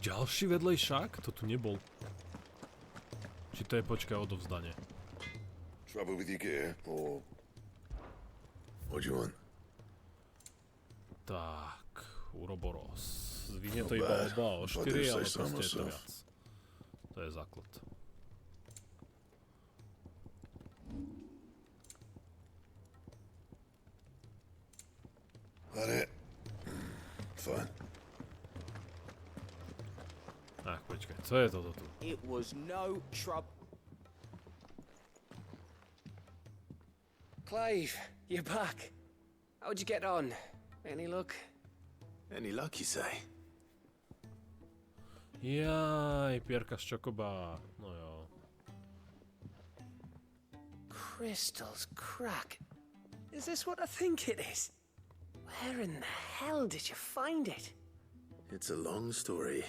Ďalší vedlejšák? To tu nebol. Či to je, počkaj, odovzdanie. Trouble with your gear, or what do you want? Tak, Uroboros. Zvihne to iba oba o 4, ale proste je to viac. To je základ. That it? Fine. Tak, počkaj, co je toto tu? It was no trouble. Clive, you're back. How'd you get on? Any luck? Any luck, you say? Jaj, pierka z čokoba. No jo. Crystal's crack. Is this what I think it is? Where in the hell did you find it? It's a long story.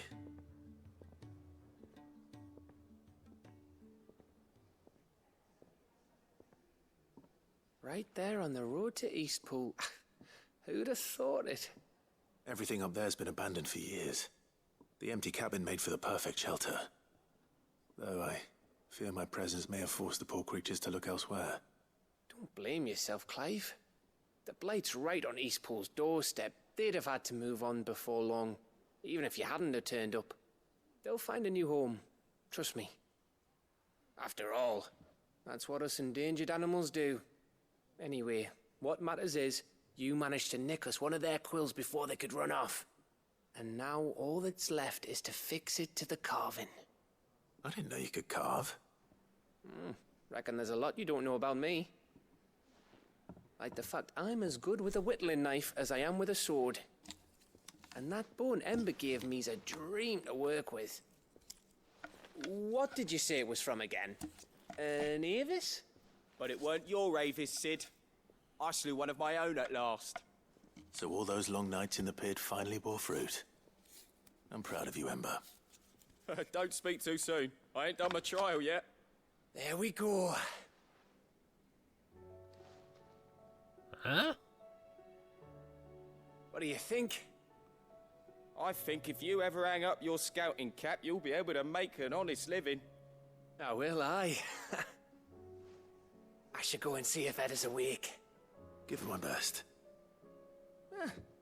Right there on the road to Eastpool. Who'd have thought it? Everything up there's been abandoned for years. The empty cabin made for the perfect shelter. Though I fear my presence may have forced the poor creatures to look elsewhere. Don't blame yourself, Clive. The Blight's right on Eastpool's doorstep. They'd have had to move on before long, even if you hadn't have turned up. They'll find a new home. Trust me. After all, that's what us endangered animals do. Anyway, what matters is, you managed to nick us one of their quills before they could run off. And now all that's left is to fix it to the carving. I didn't know you could carve. Reckon there's a lot you don't know about me. Like the fact I'm as good with a whittling knife as I am with a sword. And that bone Ember gave me's a dream to work with. What did you say it was from again? An Avis? But it weren't your Avis, Sid. I slew one of my own at last. So all those long nights in the pit finally bore fruit. I'm proud of you, Ember. Don't speak too soon. I ain't done my trial yet. There we go. Huh? What do you think? I think if you ever hang up your scouting cap, you'll be able to make an honest living. Oh, will I? I should go and see if Ed is awake. Give it my best.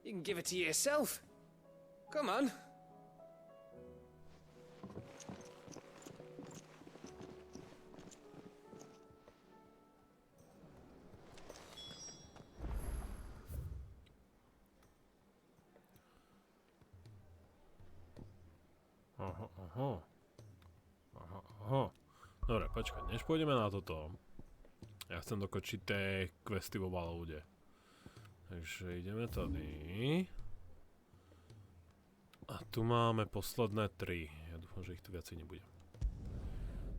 You can give it to yourself. Come on. Aha. Dobre, počkaj, než pôjdeme na toto. Ja chcem dokočiť tie questy vo Balloude. Takže ideme tady. A tu máme posledné 3. Ja dúfam, že ich tu viacej nebude.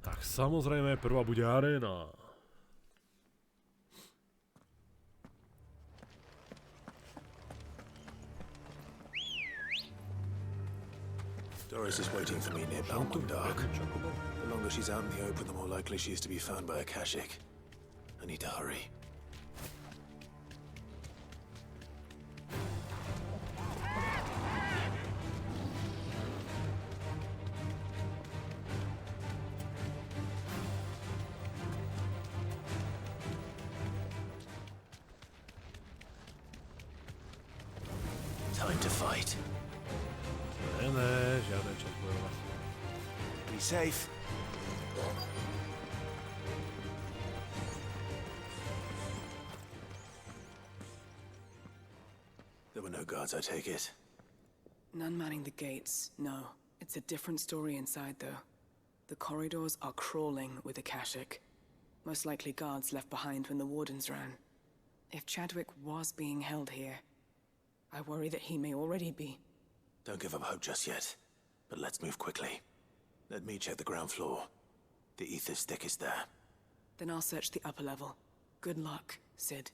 Tak samozrejme, prvá bude aréna. Doris is waiting for me near Belmont Dark. The longer she's out in the open, the more likely she is to be found by a Kashik. I need to hurry. Time to fight. Ne, žiadne čas bojovať. Be safe. There were no guards, I take it. None manning the gates, no. It's a different story inside, though. The corridors are crawling with Akashic. Most likely guards left behind when the wardens ran. If Chadwick was being held here, I worry that he may already be. Don't give up hope just yet, but let's move quickly. Let me check the ground floor. The ether stick is there. Then I'll search the upper level. Good luck, Sid.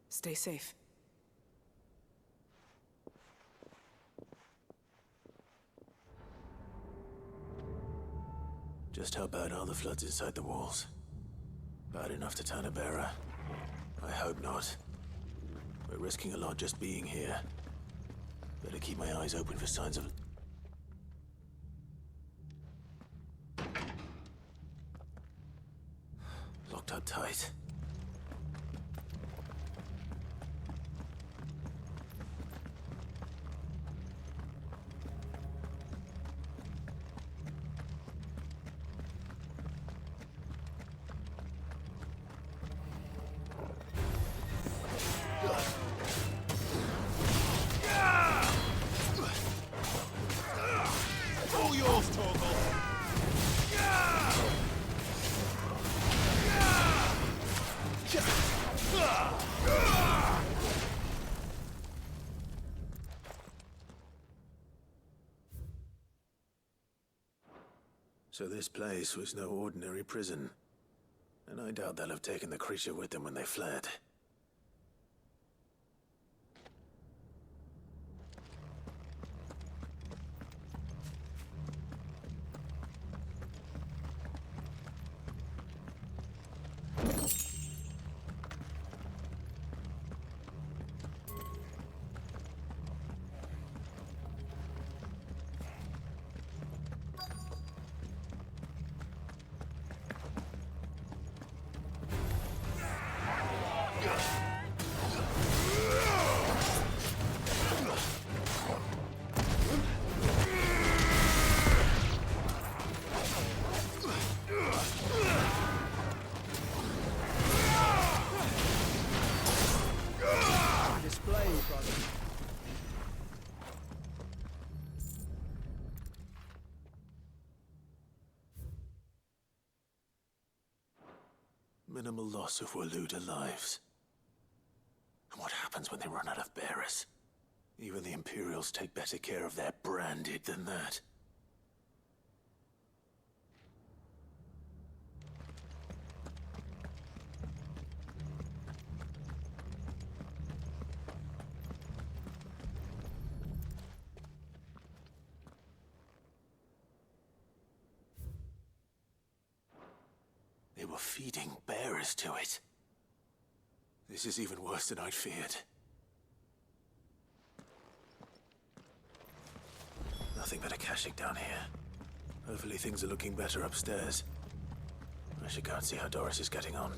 Stay safe. Just how bad are the floods inside the walls? Bad enough to turn a bearer? I hope not. We're risking a lot just being here. Better keep my eyes open for signs of... up tight. All yours, Torgal. So this place was no ordinary prison. And I doubt they'll have taken the creature with them when they fled. Minimal loss of Waluda lives. And what happens when they run out of bearers? Even the Imperials take better care of their branded than that. They were feeding bearers to it. This is even worse than I'd feared. Nothing but a caching down here. Hopefully things are looking better upstairs. I should go and see how Doris is getting on.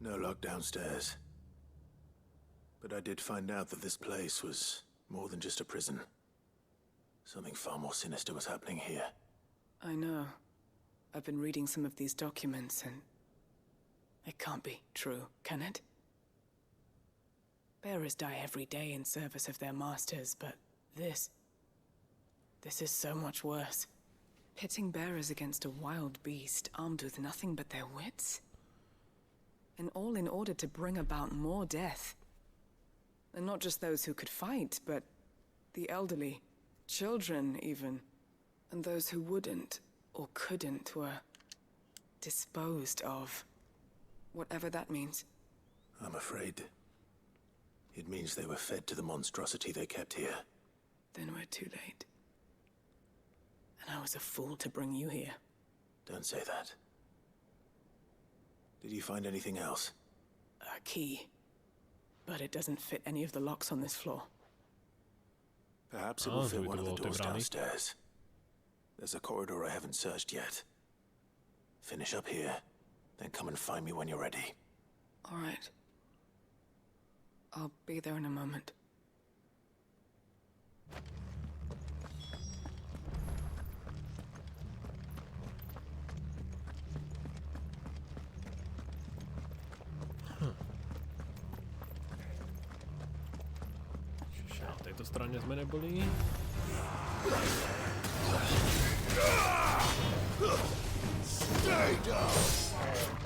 No lock downstairs. But I did find out that this place was more than just a prison. Something far more sinister was happening here. I know. I've been reading some of these documents and... it can't be true, can it? Bearers die every day in service of their masters, but this is so much worse. Pitting bearers against a wild beast armed with nothing but their wits? And all in order to bring about more death. And not just those who could fight, but the elderly, children even. And those who wouldn't or couldn't were disposed of. Whatever that means. I'm afraid it means they were fed to the monstrosity they kept here. Then we're too late. And I was a fool to bring you here. Don't say that. Did you find anything else? A key. But it doesn't fit any of the locks on this floor. Perhaps it will fit one of the doors brani. downstairs. There's a corridor I haven't searched yet. Finish up here, then come and find me when you're ready. All right. I'll be there in a moment. Čiže na tejto strane sme neboli. Stay down!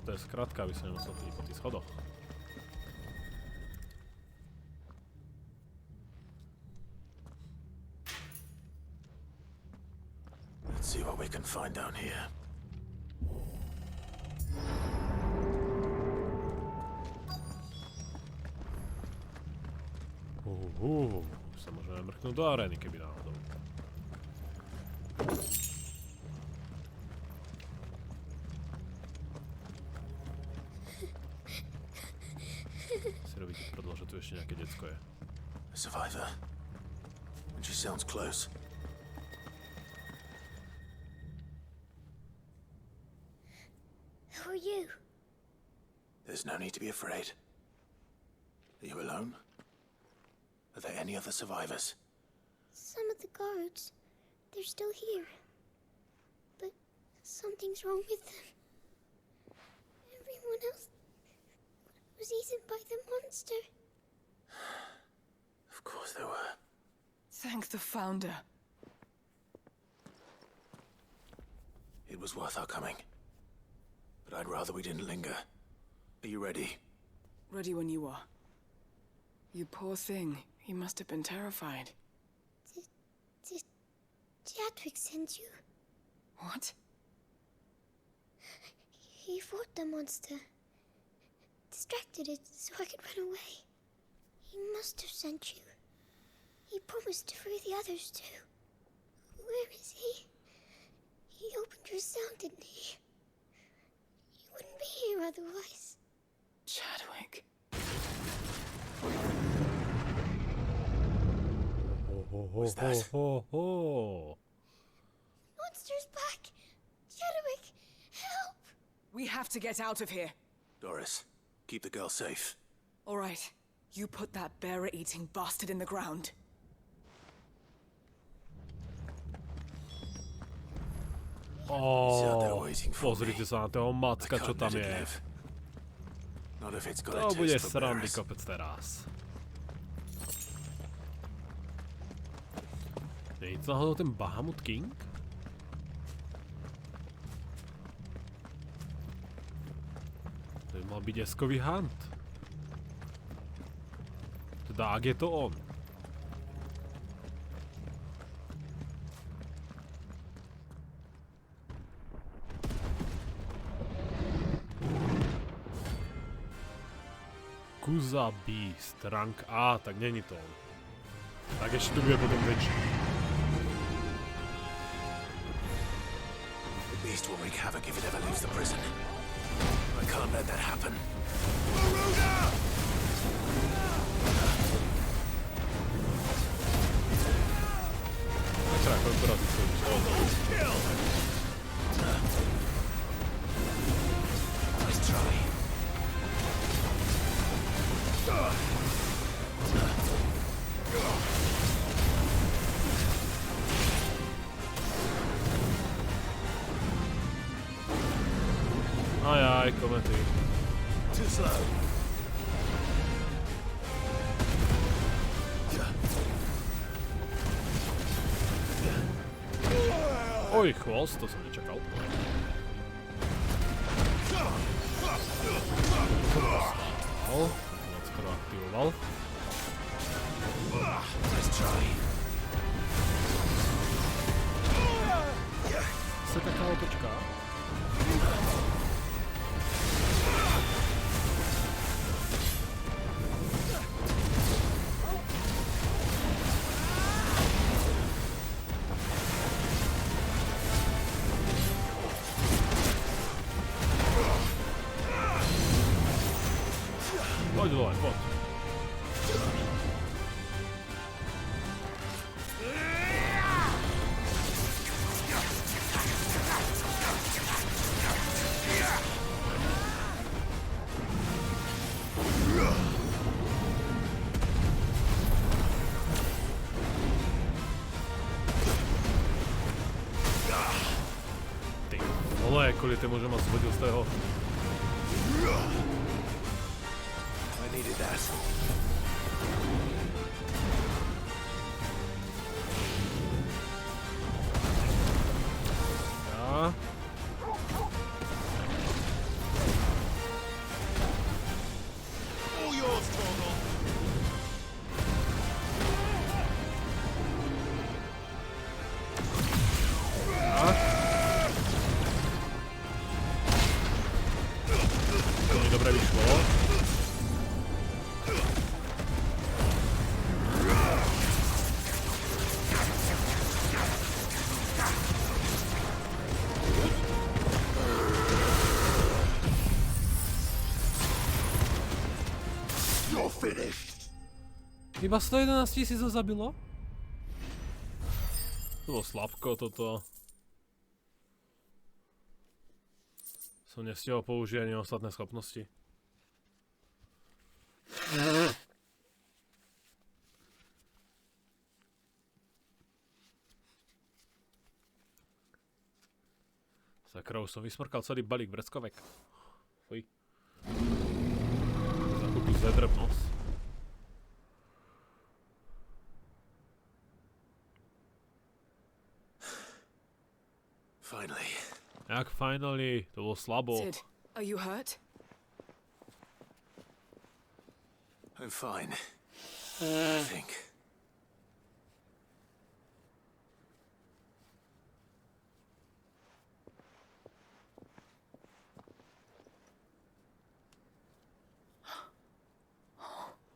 to je skratka, aby sa nemusel chodiť po tých schodoch. Let's see what we can find down here. Sa môžeme mrknúť do arény, keby náhodou. Si robíte prdlo, že tu ešte nejaké decko je. A survivor. And she sounds close. Who are you? There's no need to be afraid. Are you alone? Are there any other survivors? Some of the guards. They're still here. But something's wrong with them. Everyone else was eaten by the monster. Of course there were. Thank the Founder. It was worth our coming. But I'd rather we didn't linger. Are you ready? Ready when you are. You poor thing. He must have been terrified. Did Chadwick send you? What? He fought the monster. Distracted it so I could run away. He must have sent you. He promised to free the others too. Where is he? He opened your cell, didn't he? You wouldn't be here otherwise. Chadwick. What's that? Monster's back! Chadwick, help! We have to get out of here. Doris, keep the girl safe. All right. You put that bearer-eating bastard in the ground. Pozrite sa na toho macka, čo tam je. To bude srandy kopec teraz. Je to náhodou ten Behemoth King? To by mal byť eskový hunt. Teda ak je to on. Kuza Beast, rank A, tak není to on. Tak ešte tu bude potom väčší. The beast will wreak havoc if it ever leaves the prison. I can't let that happen. Teda, koľko razy som už. Nice try. Ajaj, komentuj. Too slow. Oj, chvost, to som nečakal. Moc skoro aktivoval. Nice try. Chce taká otočka? Poď dole, poď. Ty vole, kvôli tomu, že ma zhodil z toho. I needed that. Ja. You're finished. Iba 111 000 ho zabilo? To bolo slabko toto. Som nestihol použiť ani ostatné schopnosti. Sakra, už som vysmrkal celý balík vreckovek. Fuj. Zakúpiť zedrbnosť. Finally. Jak finally? To bolo slabo. Sid, are you hurt? I'm fine. I think.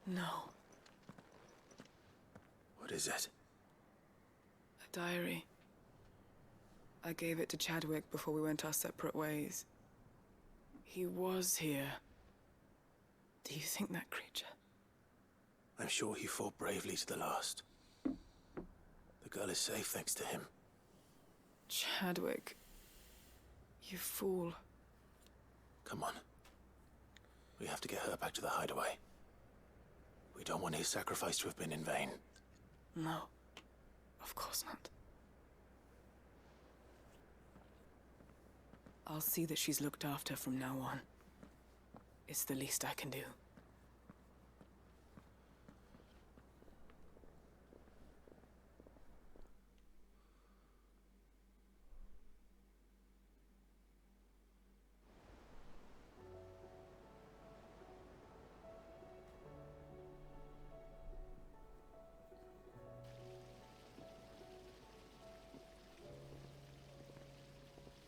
No. What is it? A diary. I gave it to Chadwick before we went our separate ways. He was here. Do you think that creature? I'm sure he fought bravely to the last. The girl is safe thanks to him. Chadwick. You fool. Come on. We have to get her back to the hideaway. We don't want his sacrifice to have been in vain. No. Of course not. I'll see that she's looked after from now on. It's the least I can do.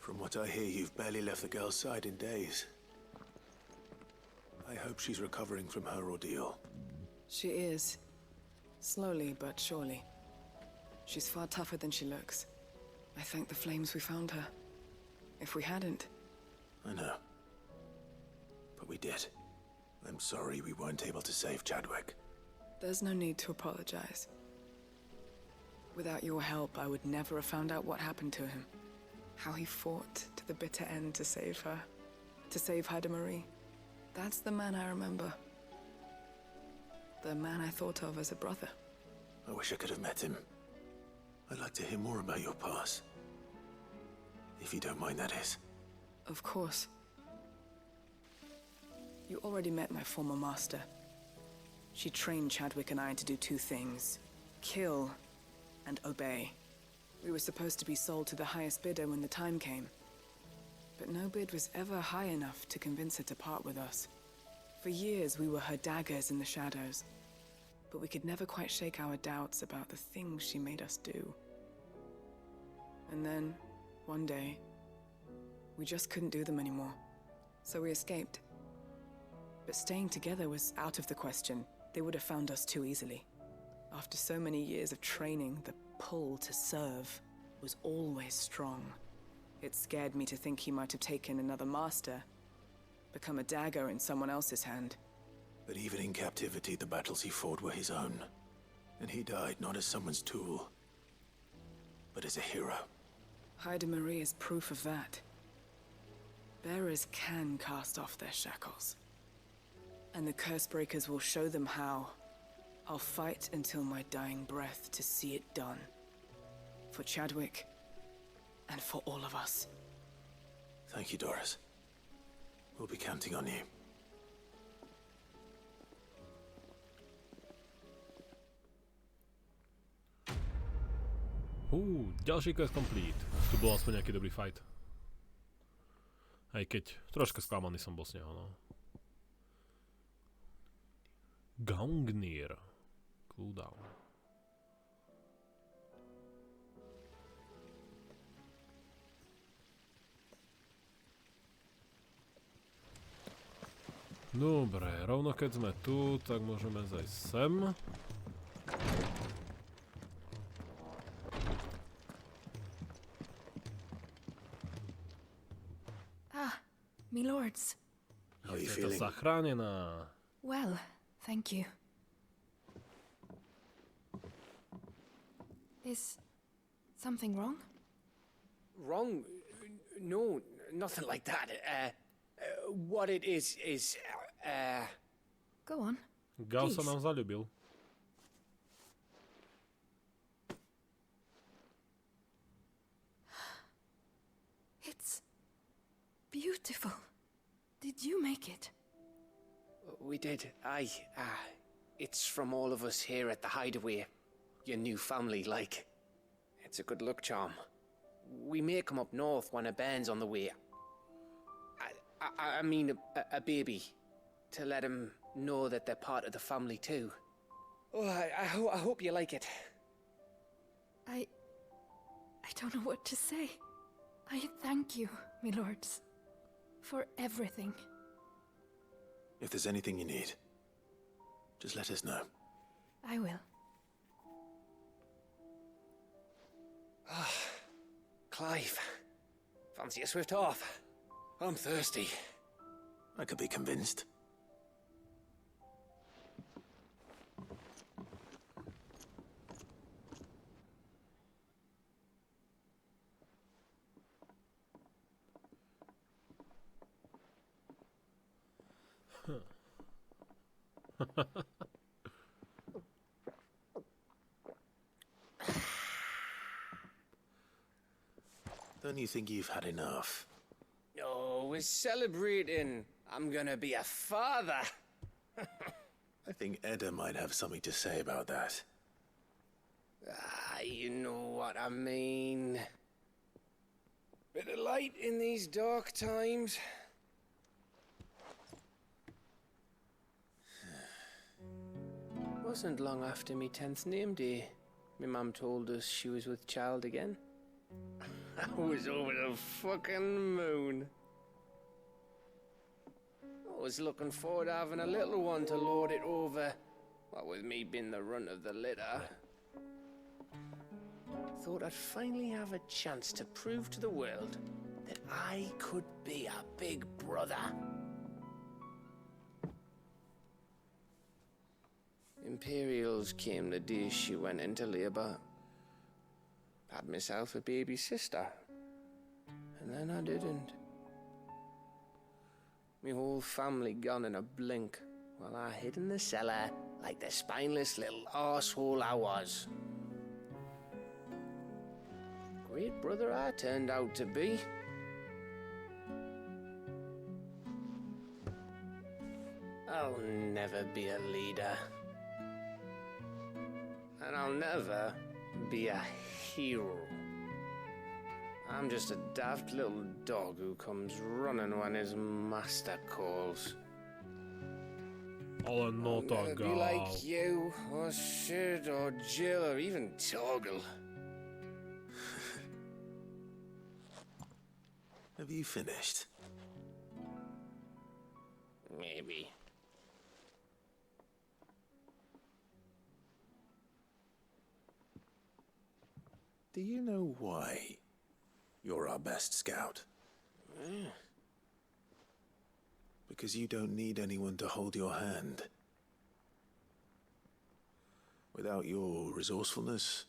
From what I hear, you've barely left the girl's side in days. I hope she's recovering from her ordeal. She is. Slowly but surely. She's far tougher than she looks. I thank the flames we found her. If we hadn't... I know. But we did. I'm sorry we weren't able to save Chadwick. There's no need to apologize. Without your help, I would never have found out what happened to him. How he fought to the bitter end to save her. To save Haida Marie. That's the man I remember. The man I thought of as a brother. I wish I could have met him. I'd like to hear more about your past. If you don't mind, that is. Of course. You already met my former master. She trained Chadwick and I to do two things. Kill and obey. We were supposed to be sold to the highest bidder when the time came. But no bid was ever high enough to convince her to part with us. For years we were her daggers in the shadows. But we could never quite shake our doubts about the things she made us do. And then, one day, we just couldn't do them anymore. So we escaped. But staying together was out of the question. They would have found us too easily. After so many years of training, the pull to serve was always strong. It scared me to think he might have taken another master, become a dagger in someone else's hand. But even in captivity, the battles he fought were his own. And he died not as someone's tool, but as a hero. Haida Marie is proof of that. Bearers can cast off their shackles. And the Cursebreakers will show them how. I'll fight until my dying breath to see it done. For Chadwick, and for all of us. Thank you, Doris. We'll be counting on you. Ďalší quest complete. Tu bol aspoň nejaký dobrý fight. Aj keď troška sklamaný som bol z neho, no. Gaungnir. Cooldown. Dobre, rovno keď sme tu, tak môžeme zajsť sem. Ah, me lords. How are you Je to feeling? zachránená. Well, Thank you. Is something wrong? Wrong? No, nothing like that. What it is, Go on. Gal sa Please. nám zaľúbil. It's beautiful. Did you make it? we did. Aye, it's from all of us here at the Hideaway. Your new family, like. It's a good luck charm. We may come up north when a band's on the way. I mean a baby. To let him know that they're part of the family too. Oh, I hope you like it. I don't know what to say. I thank you, my lords, for everything. If there's anything you need, just let us know. I will. Clive, fancy a swift off? I'm thirsty. I could be convinced. Don't you think you've had enough? Oh, we're celebrating. I'm gonna be a father. I think Edda might have something to say about that. You know what I mean. Bit of light in these dark times. Wasn't long after me 10th name day. My mum told us she was with child again. I was over the fucking moon. I was looking forward to having a little one to lord it over. What with me being the runt of the litter. Thought I'd finally have a chance to prove to the world that I could be a big brother. Imperials came the day she went into labour. Had myself a baby sister. And then I didn't. Me whole family gone in a blink, while I hid in the cellar like the spineless little arsehole I was. Great brother I turned out to be. I'll never be a leader. And I'll never be a hero. I'm just a daft little dog who comes running when his master calls. Ale no I'll tak never be gal. like you, or Sid, or Jill, or even Torgal. Have you finished? Maybe. Do you know why you're our best scout? Because you don't need anyone to hold your hand. Without your resourcefulness,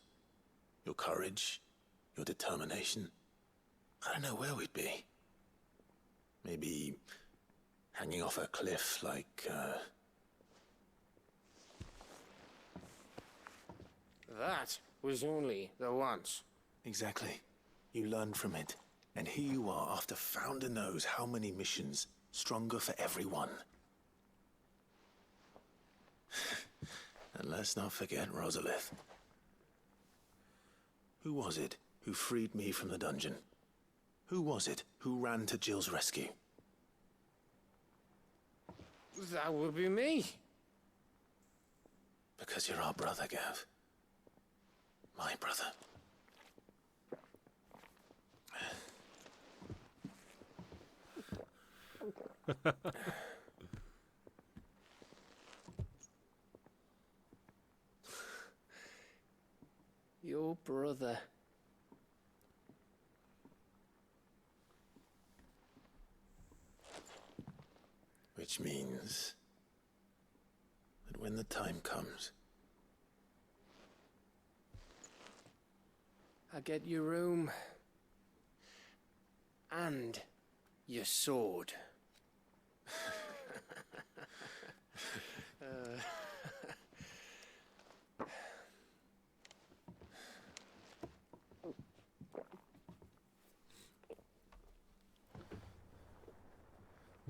your courage, your determination, I don't know where we'd be. Maybe hanging off a cliff like, That was only the once. Exactly. You learned from it. And here you are, after Founder knows how many missions, stronger for everyone. And let's not forget Rosalith. Who was it who freed me from the dungeon? Who was it who ran to Jill's rescue? That would be me. Because you're our brother, Gav. My brother. Your brother. Which means when the time comes. I get your room. And your sword.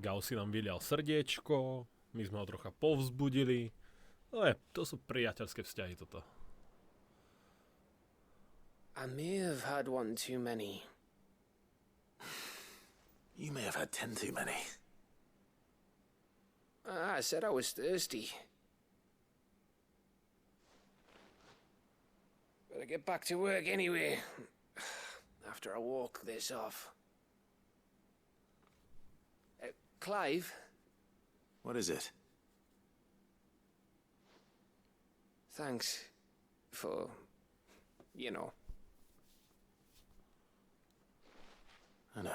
Gausi nám vylial srdiečko, my sme ho trocha povzbudili. To sú priateľské vzťahy toto. I may have had one too many. You may have had 10 too many. I said I was thirsty. Better get back to work anyway. After I walk this off. Clive? What is it? Thanks for, you know. I know.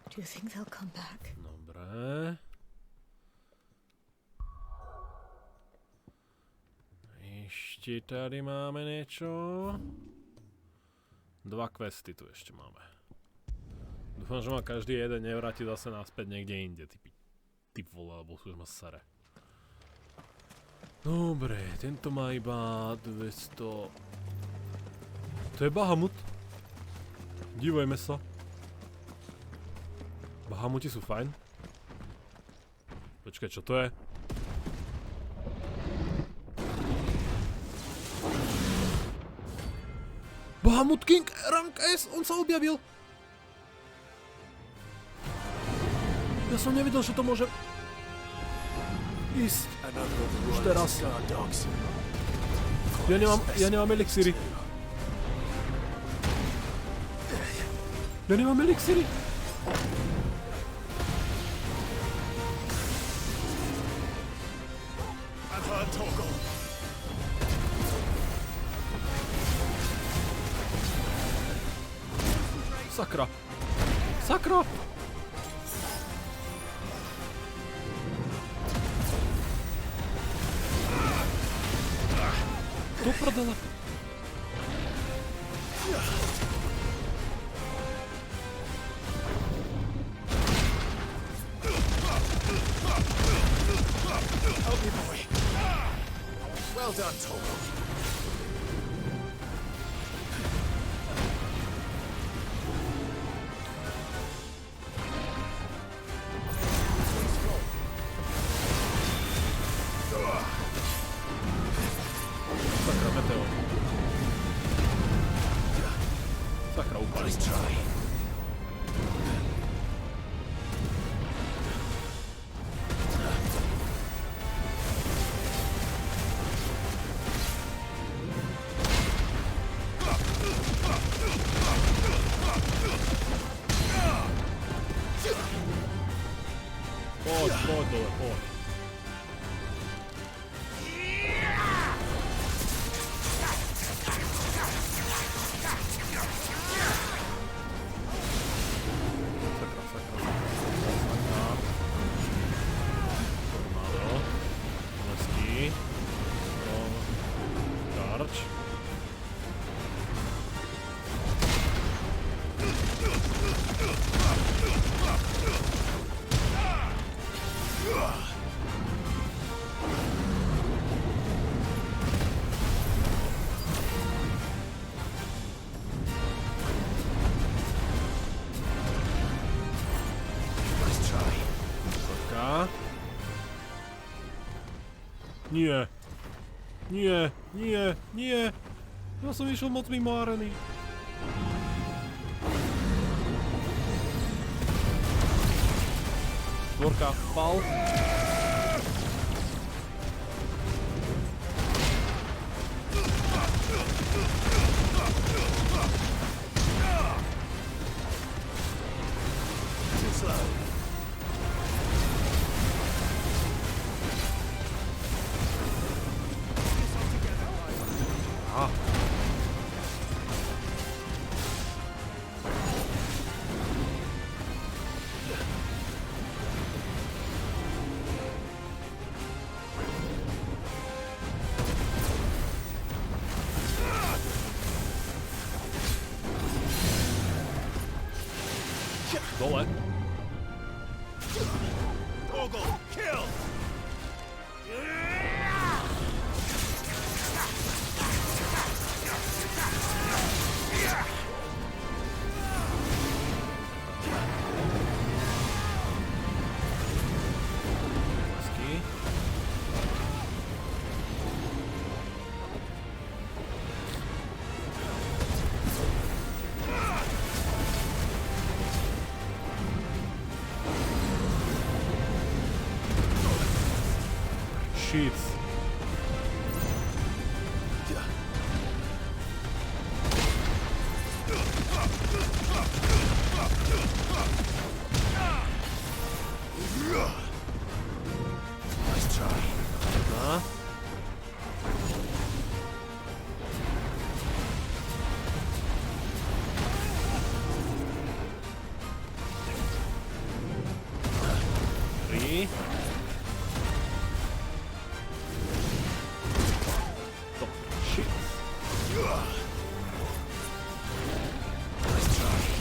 Do you think they'll come back? Dobre. Ešte tady máme niečo. 2 questy tu ešte máme. Dúfam, že ma každý jeden nevráti zase naspäť niekde inde. Typ vole, alebo už ma sere. Dobre, tento má iba 200... To je Behemoth. Dívejme sa. Behemothi sú fajn. Počkaj, čo to je? Behemoth King rank S, on sa objavil. Ja som nevedel, že to môže ísť už teraz. Ja nemám elixíry. Ja nemám elixíry. Sakra. Sakra! Do prdele. Help me, boy. Well done, Togo. Poď dole, poď. Nie. Nie, nie, nie. Ja som išiel moc mimo areny. Štvorka, pal. shit. Aha.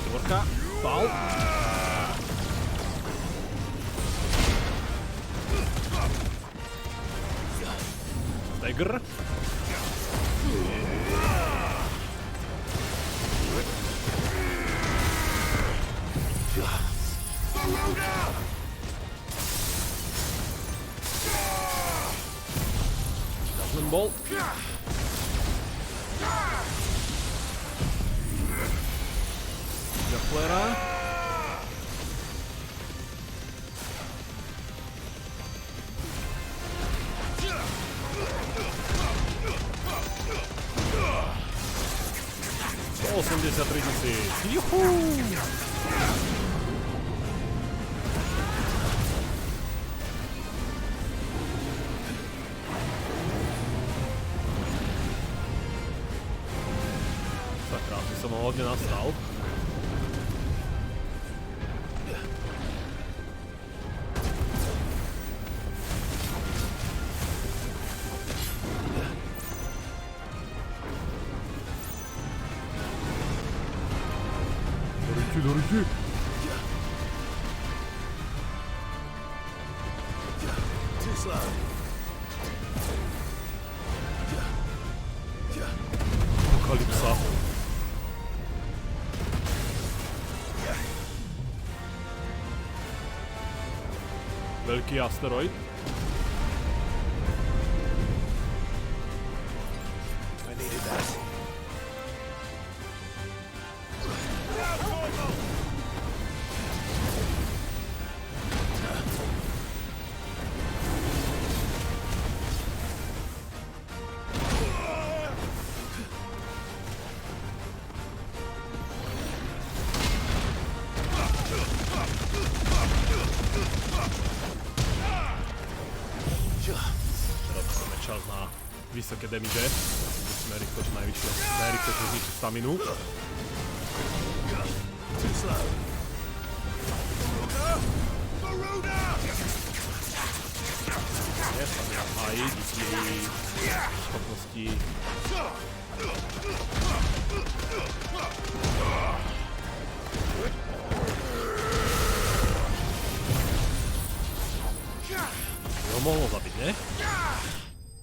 Štvorka. Pal. Stagger. Záznam bolt. Flera. $183 000. Juhu! Tak krásne som ho hodne nasral. Dorite. Too slow. Apokalypsa. Veľký asteroid. I needed that. Čas na vysoké damage. Musíme rýchlo čo najrychlejšie zničiť staminu. Nie, stamina hájí, díky schopnosti. Ho mohlo zabiť, ne?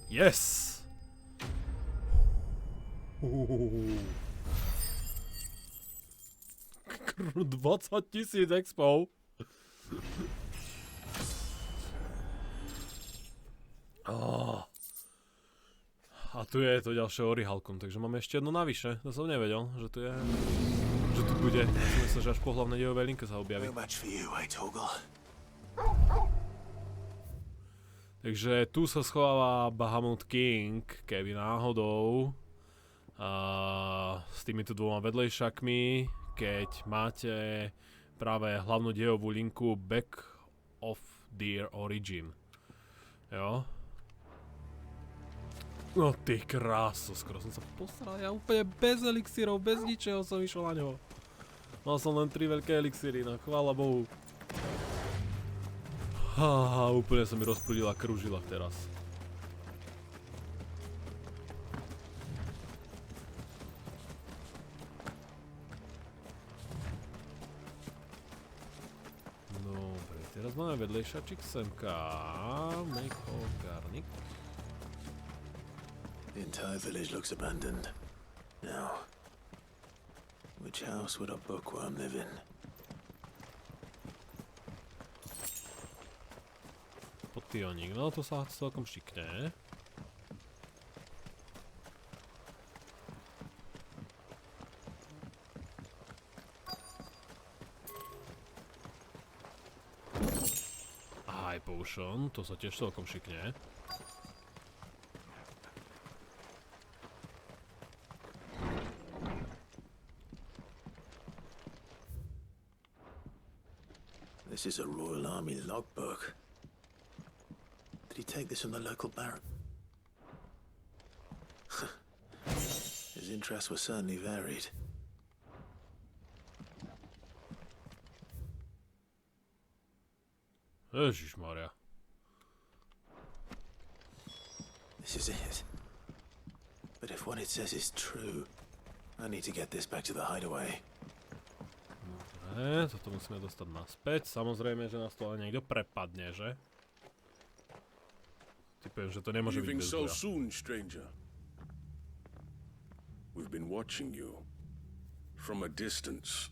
Yes! 20 000 expov. A tu je to ďalšie orihalkom, takže máme ešte jedno navyše. To som nevedel, že tu je... Že tu bude. Ja som myslel, že až po hlavnej dejovej linke sa objaví. Takže tu sa schováva Behemoth King, keby náhodou s týmito dvoma vedlejšakmi, keď máte práve hlavnú dejovú linku Back of their Origin. Jo? No ty kráso, skoro som sa posral, ja úplne bez elixírov, bez ničeho som išiel na ňo. Mal som len 3 veľké elixíry, no chvála Bohu. Úplne sa mi rozprudila krv v žilách teraz. Dobre, teraz máme vedlejšačik semka. Make of garlic. The entire village looks abandoned. Now, which house would a bookworm live in? Potioník, no to sa celkom šikne. High potion, to sa tiež celkom šikne. This is a Royal Army logbook. Did he take this from the local barrack? His interests were certainly varied. Ježišmaria. This is it. But if what it says is true, I need to get this back to the hideaway. Dobre, toto musíme dostať naspäť. Samozrejme, že nás to ale niekto prepadne, že? Typujem, že to nemôže byť bez so boja. soon, stranger. We've been watching you. From a distance,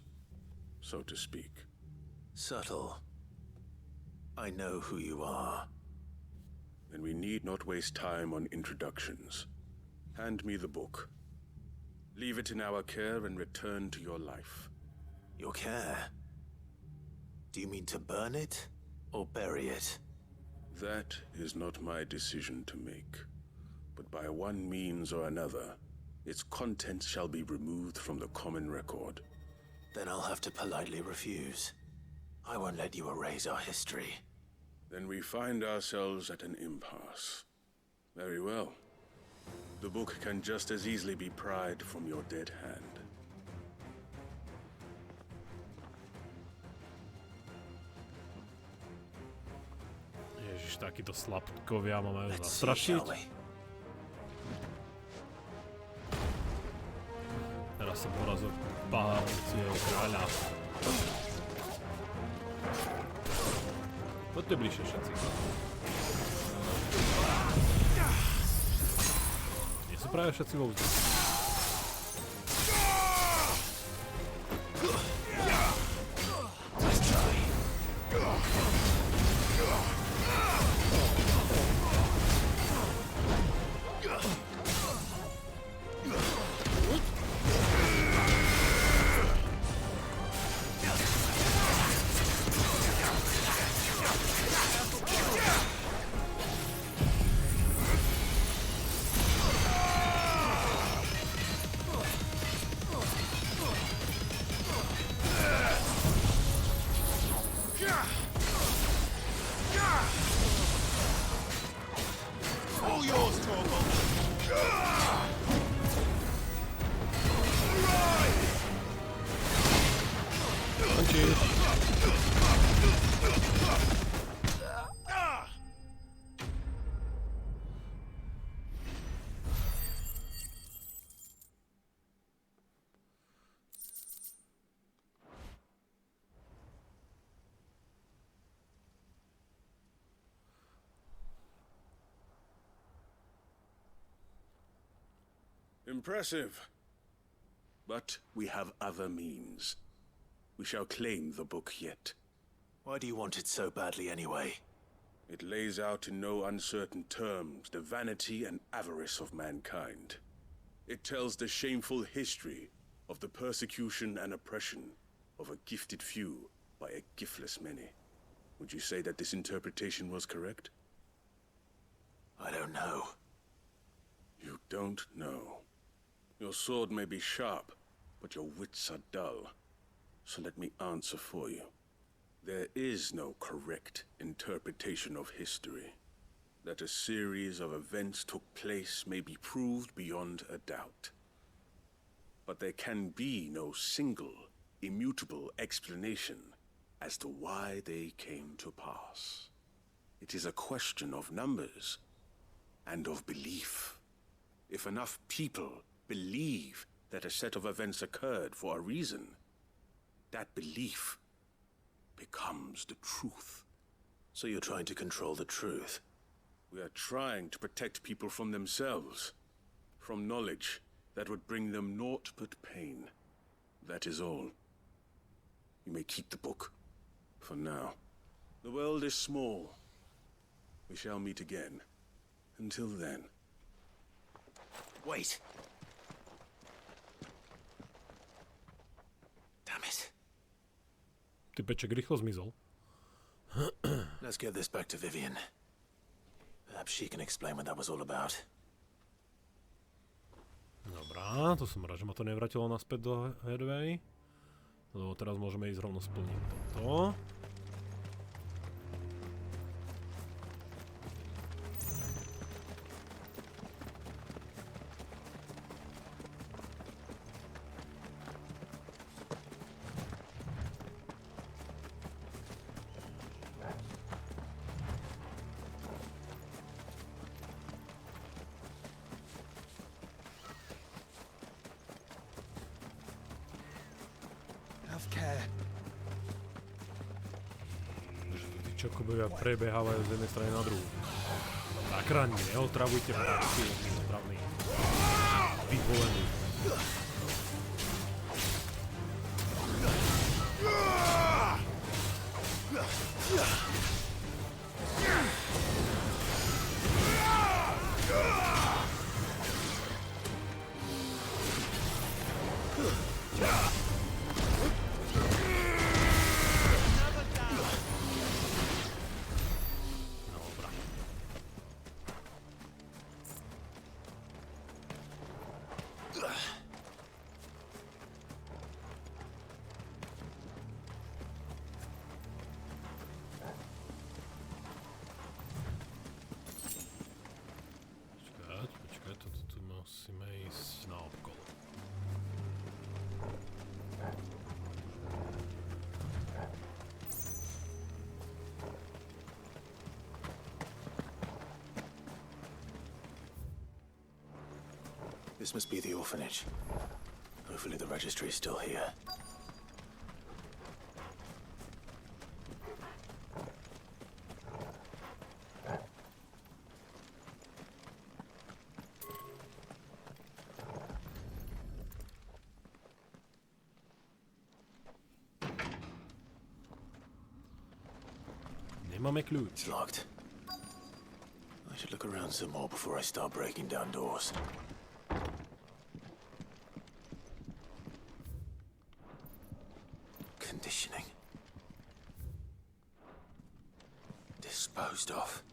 so to speak. Subtle. I know who you are. Then we need not waste time on introductions. Hand me the book. Leave it in our care and return to your life. Your care? Do you mean to burn it or bury it? That is not my decision to make. But by one means or another, its contents shall be removed from the common record. Then I'll have to politely refuse. I won't let you erase our history. Then we find ourselves at an impasse. Very well. The book can just as easily be pried from your dead hand. Ježiš, takíto slabkovia ma majú Let's see, zastrašiť. shall we? Teraz som porazil Bahamovcieho kráľa. Poďte bližšie všetci. Nie sú práve všetci vo vzduchu. Impressive. But we have other means. We shall claim the book yet. Why do you want it so badly anyway? It lays out in no uncertain terms the vanity and avarice of mankind. It tells the shameful history of the persecution and oppression of a gifted few by a giftless many. Would you say that this interpretation was correct? I don't know. You don't know. Your sword may be sharp, but your wits are dull. So let me answer for you. There is no correct interpretation of history. That a series of events took place may be proved beyond a doubt. But there can be no single, immutable explanation as to why they came to pass. It is a question of numbers and of belief. If enough people believe that a set of events occurred for a reason, that belief becomes the truth. So you're trying to control the truth? We are trying to protect people from themselves, from knowledge that would bring them naught but pain. That is all. You may keep the book, for now. The world is small. We shall meet again. Until then. Wait. Damn it. Typeček rýchlo zmizol. Let's get this back to Vivian. Perhaps she can explain what that was all about. Dobrá, to som rád, že ma to nevrátilo naspäť do Headway. Lebo teraz môžeme ísť rovno splniť toto. čokobyvia prebiehávajú z jednej strany na druhú. Tak ranne, neotravujte práci, otravný. Vyvolený. Počkať, toto tu musíme ísť na okolo. This must be the orphanage. Hopefully the registry is still here. Nemáme kľúč. It's locked. I should look around some more before I start breaking down doors. Conditioning. Disposed of.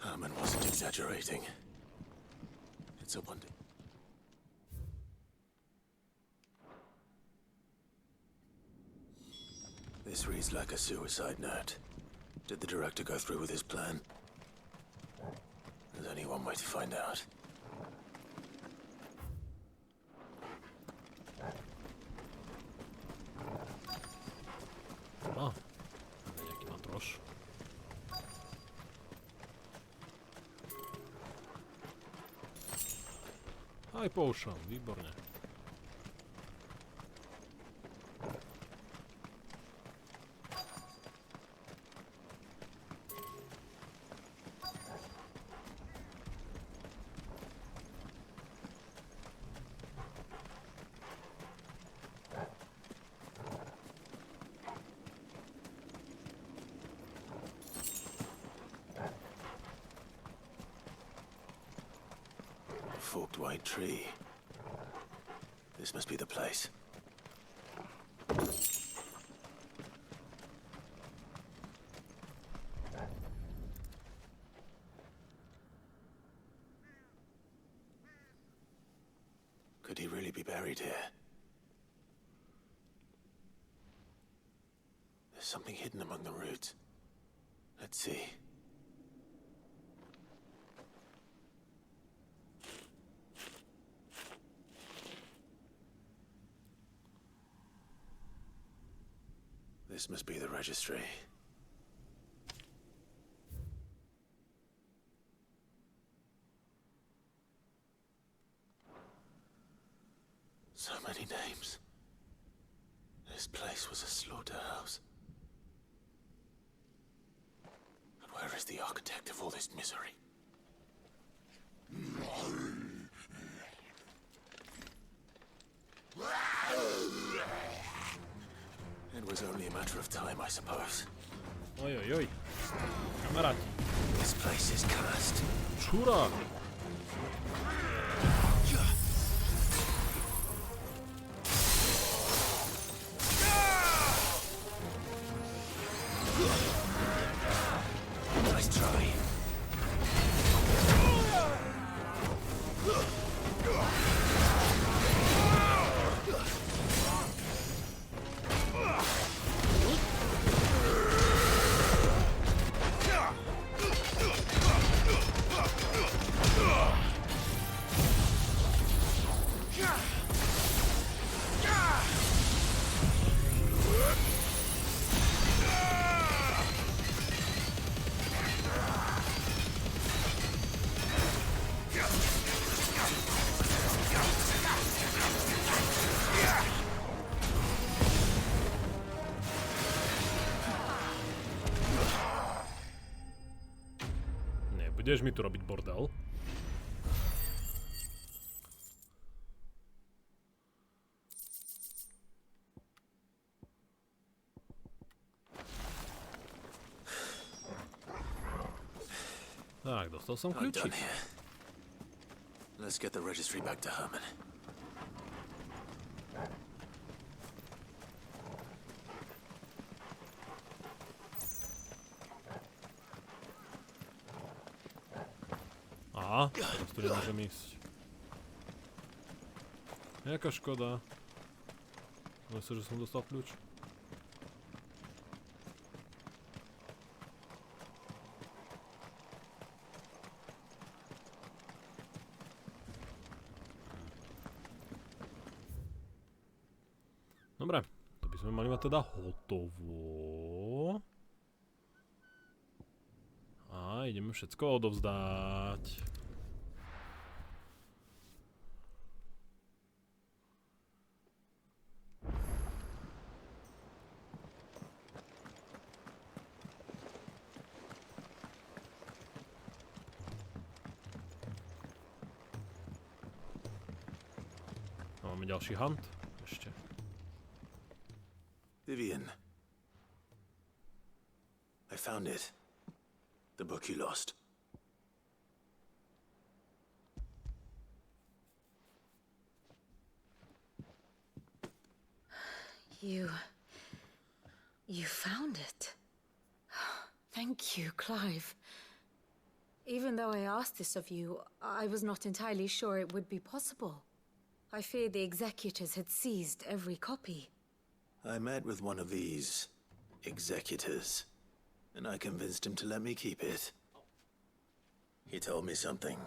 Herman wasn't exaggerating. It's a wonder. This reads like a suicide note. Did the director go through with his plan? There's only one way to find out. A, nejaký matroš. Aj potion, výborne. Forked white tree. This must be the place. Could he really be buried here? There's something hidden among the roots. Let's see. This must be the registry. So many names. This place was a slaughterhouse. But where is the architect of all this misery? It was only a matter of time, I suppose. Oj, oj, oj. Kamaráti. This place is cursed. Čurák. Nice try. Budeš mi tu robiť bordel? Tak, dostal som I'm kľúčik. done here. Let's get the registry back to Herman. Aha, teraz tu nemôžem ísť. Jaká škoda. Myslím, že som dostal kľúč. Dobre, to by sme mali mať teda hotovo. A ideme všetko odovzdať. A máme ďalší hunt? Ešte. Vivian. I found it. The book you lost. You found it. Thank you, Clive. Even though I asked this of you, I was not entirely sure it would be possible. I feared the executors had seized every copy. I met with one of these executors, and I convinced him to let me keep it. He told me something.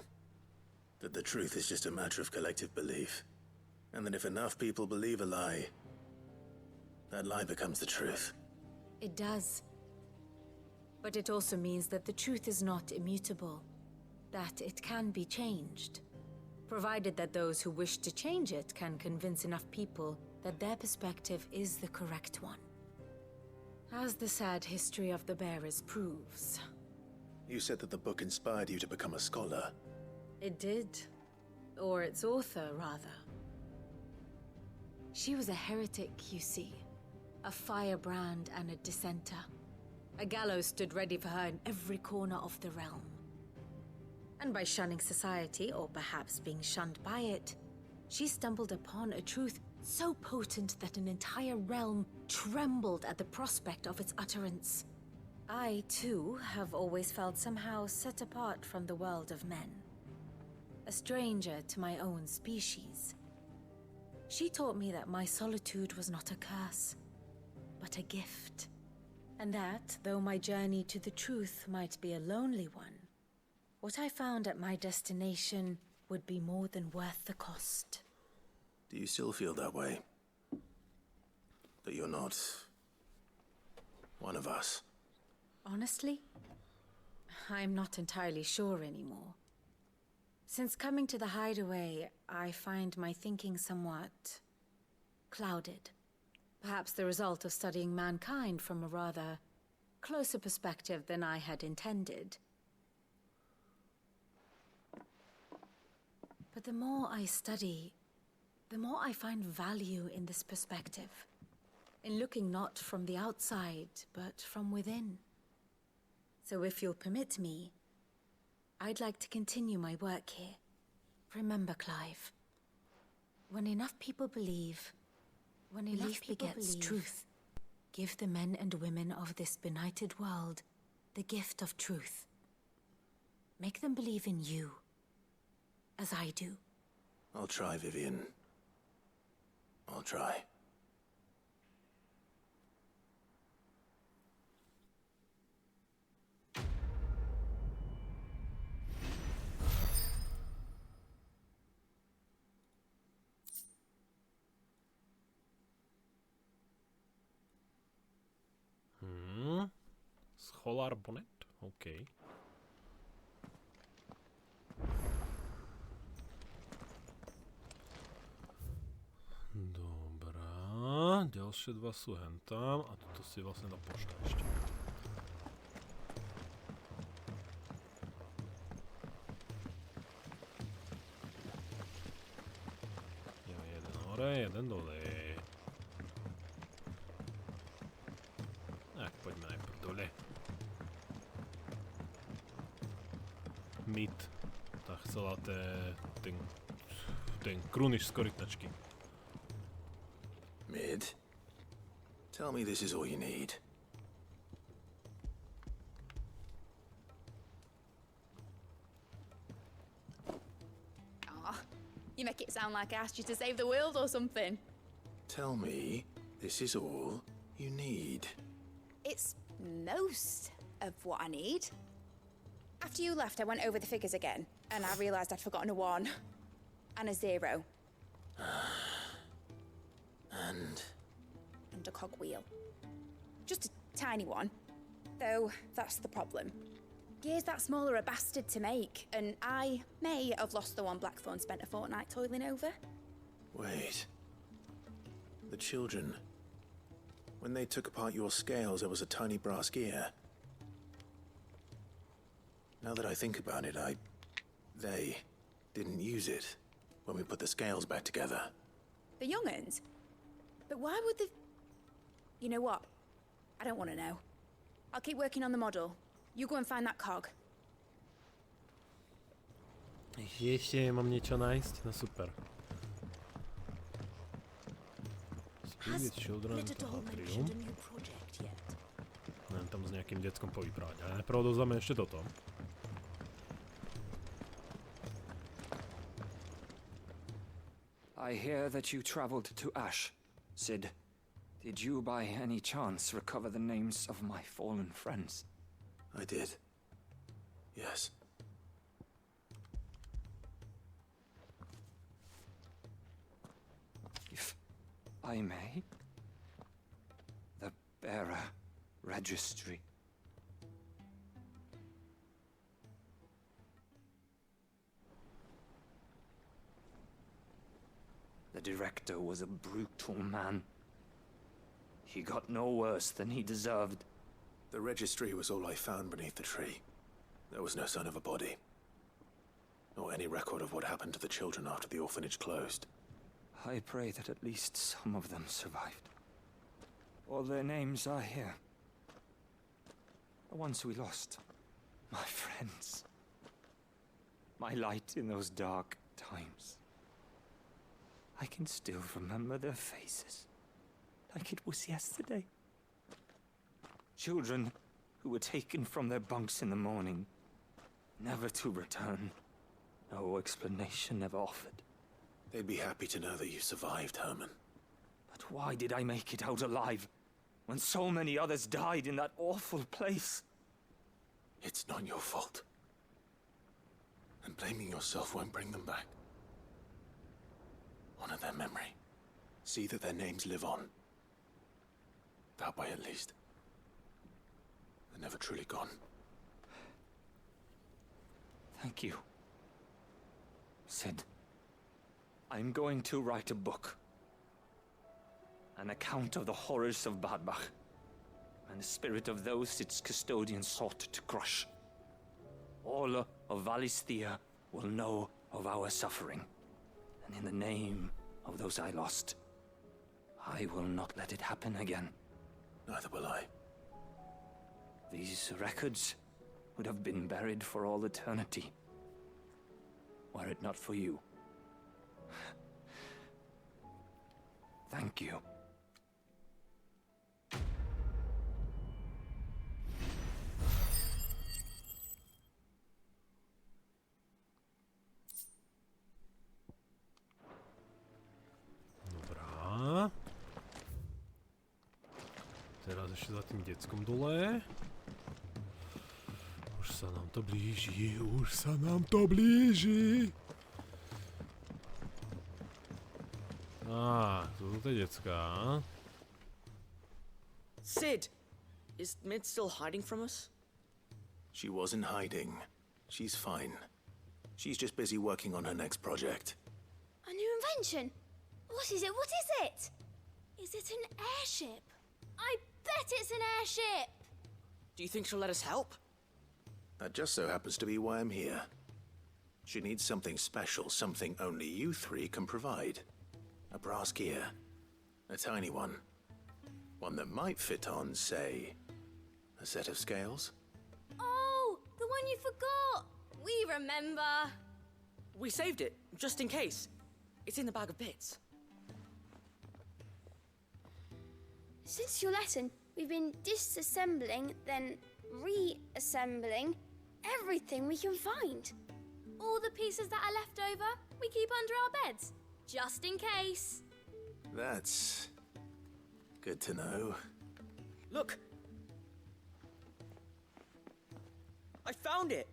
That the truth is just a matter of collective belief. And that if enough people believe a lie, that lie becomes the truth. It does. But it also means that the truth is not immutable. That it can be changed. Provided that those who wish to change it can convince enough people that their perspective is the correct one. As the sad history of the bearers proves. You said that the book inspired you to become a scholar. It did. Or its author, rather. She was a heretic, you see. A firebrand and a dissenter. A gallows stood ready for her in every corner of the realm. And by shunning society, or perhaps being shunned by it, she stumbled upon a truth so potent that an entire realm trembled at the prospect of its utterance. I, too, have always felt somehow set apart from the world of men. A stranger to my own species. She taught me that my solitude was not a curse, but a gift. And that, though my journey to the truth might be a lonely one, what I found at my destination would be more than worth the cost. Do you still feel that way? That you're not one of us? Honestly, I'm not entirely sure anymore. Since coming to the hideaway, I find my thinking somewhat clouded. Perhaps the result of studying mankind from a rather closer perspective than I had intended. But the more I study, the more I find value in this perspective. In looking not from the outside, but from within. So if you'll permit me, I'd like to continue my work here. Remember, Clive, when enough people believe, when belief begets truth, give the men and women of this benighted world the gift of truth. Make them believe in you, as I do. I'll try, Vivian. I'll try. Scholar Bonnet? OK. Dobrá, ďalšie dva sú hentam a toto si vlastne na pošta ešte. hore, jeden dole. Tak, poďme najprv dole. Meat. Tá chcela ten kruniš z korytnačky. Mid, tell me this is all you need. You make it sound like I asked you to save the world or something. Tell me this is all you need. It's most of what I need. After you left, I went over the figures again, and I realised I'd forgotten a 1 and a 0. And a cogwheel. Just a tiny one. Though, that's the problem. Gears that small are a bastard to make, and I may have lost the one Blackthorn spent a fortnight toiling over. wait. The children. When they took apart your scales, there was a tiny brass gear. Now that I think about it, they didn't use it when we put the scales back together. The young'uns? But why would the... You know what? I don't want to know. I'll keep working on the model. You go and find that cog. Ešte mám niečo nájsť? No super. Spirit Children Atrium. Neviem tam s nejakým deckom povyprávať, ale najprv odovzdáme ešte toto. I hear that you traveled to Ash, Sid. Did you by any chance recover the names of my fallen friends? I did. Yes. If I may? The bearer registry. The director was a brutal man. He got no worse than he deserved. The registry was all I found beneath the tree. There was no sign of a body. Or any record of what happened to the children after the orphanage closed. I pray that at least some of them survived. All their names are here. The ones we lost. My friends. My light in those dark times. I can still remember their faces. Like it was yesterday. Children who were taken from their bunks in the morning, never to return. No explanation ever offered. They'd be happy to know that you survived, Herman. But why did I make it out alive, when so many others died in that awful place? It's not your fault. And blaming yourself won't bring them back. Honor their memory. See that their names live on. That way, at least. They're never truly gone. Thank you. Sid, I'm going to write a book. An account of the horrors of Badbach, and the spirit of those its custodians sought to crush. All of Valisthea will know of our suffering, and in the name of those I lost, I will not let it happen again. Neither will I. These records would have been buried for all eternity, were it not for you. Thank you. Dobrá. Teraz ešte za tým deckom dole. Už sa nám to blíži, už sa nám to blíži. Tu sú tie decká. Sid! Is Mid still hiding from us? She wasn't hiding. She's fine. She's just busy working on her next project. A new invention? What is it? What is it? Is it an airship? I bet it's an airship! Do you think she'll let us help? That just so happens to be why I'm here. She needs something special, something only you three can provide. A brass gear. A tiny one. One that might fit on, say, a set of scales. Oh, the one you forgot! We remember! We saved it, just in case. It's in the bag of bits. Since your lesson, we've been disassembling, then reassembling everything we can find. All the pieces that are left over, we keep under our beds, just in case. That's good to know. Look! I found it!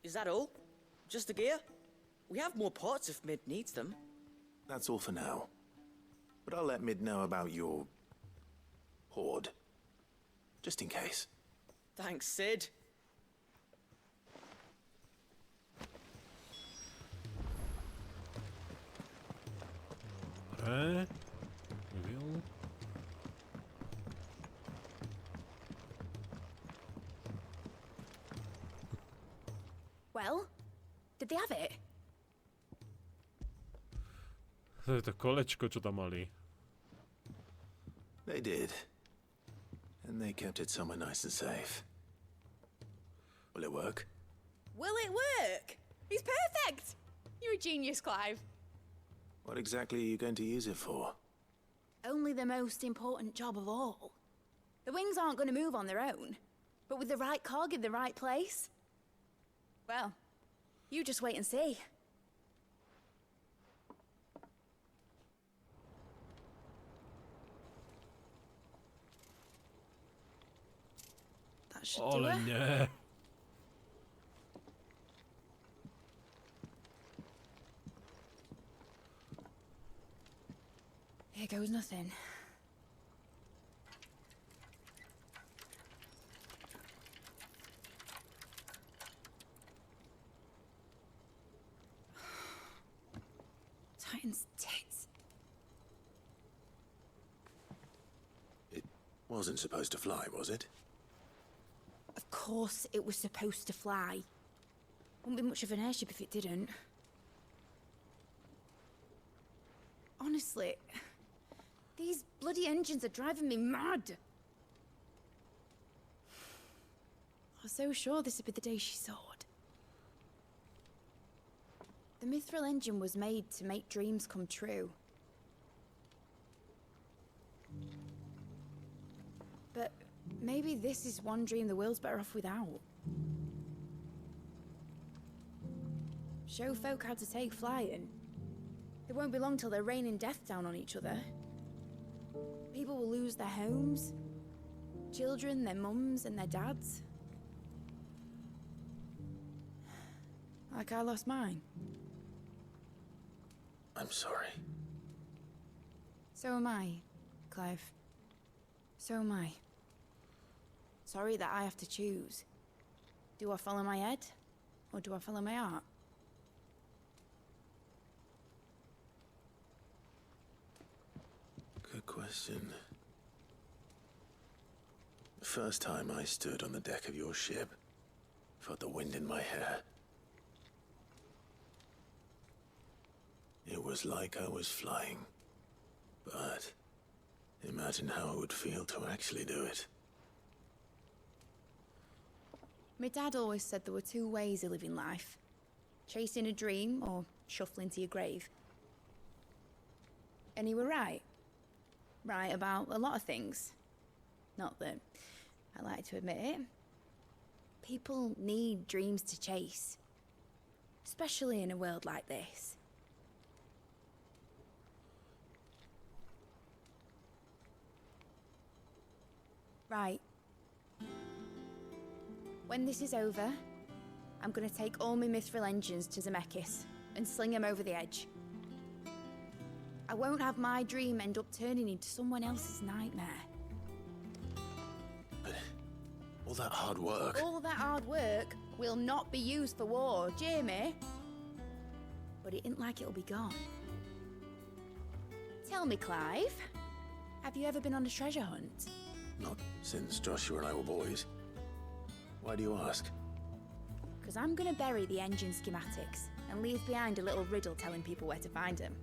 Is that all? Just the gear? We have more parts if Mid needs them. That's all for now. But I'll let Mid know about your hoard. Just in case. Thanks, Sid. Dobre. Reveal. Well, did they have it? To je to kolečko, čo tam mali. They did. And they kept it somewhere nice and safe. Will it work? Will it work? He's perfect! You're a genius, Clive. What exactly are you going to use it for? Only the most important job of all. The wings aren't going to move on their own. But with the right cog in the right place... Well, you just wait and see. That should do Ale it. nie. Here goes nothing. Titan's tits. It wasn't supposed to fly, was it? Of course it was supposed to fly. Wouldn't be much of an airship if it didn't. Honestly, these bloody engines are driving me mad. I was so sure this would be the day she soared. The mithril engine was made to make dreams come true. But maybe this is one dream the world's better off without. Show folk how to take flying. It won't be long till they're raining death down on each other. People will lose their homes. Children, their mums and their dads. Like I lost mine. I'm sorry. So am I, Clive. So am I. Sorry that I have to choose. Do I follow my head, or do I follow my heart? Good question. The first time I stood on the deck of your ship, felt the wind in my hair. It was like I was flying. But imagine how it would feel to actually do it. My dad always said there were two ways of living life. Chasing a dream or shuffling to your grave. And he were right. Right about a lot of things. Not that I like to admit it. People need dreams to chase. Especially in a world like this. Right. When this is over, I'm gonna take all my mithril engines to Zemeckis and sling them over the edge. I won't have my dream end up turning into someone else's nightmare. But all that hard work... All that hard work will not be used for war, Jamie. But it ain't like it'll be gone. Tell me, Clive, have you ever been on a treasure hunt? Not since Joshua and I were boys. Why do you ask? because I'm going to bury the engine schematics and leave behind a little riddle telling people where to find them.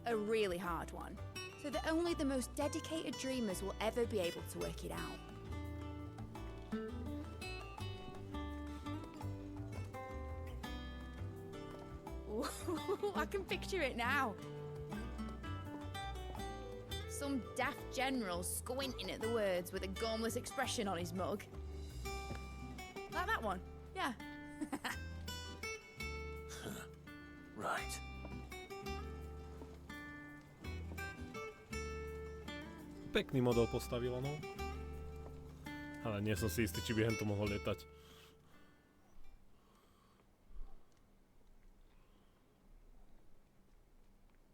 A really hard one, so that only the most dedicated dreamers will ever be able to work it out. Ooh, I can picture it now. Some daft general squinting at the words with a gormless expression on his mug. Like that one, yeah. Right. Pekný model postavilo, no. Ale nie som si istý, či by hen to mohol lietať.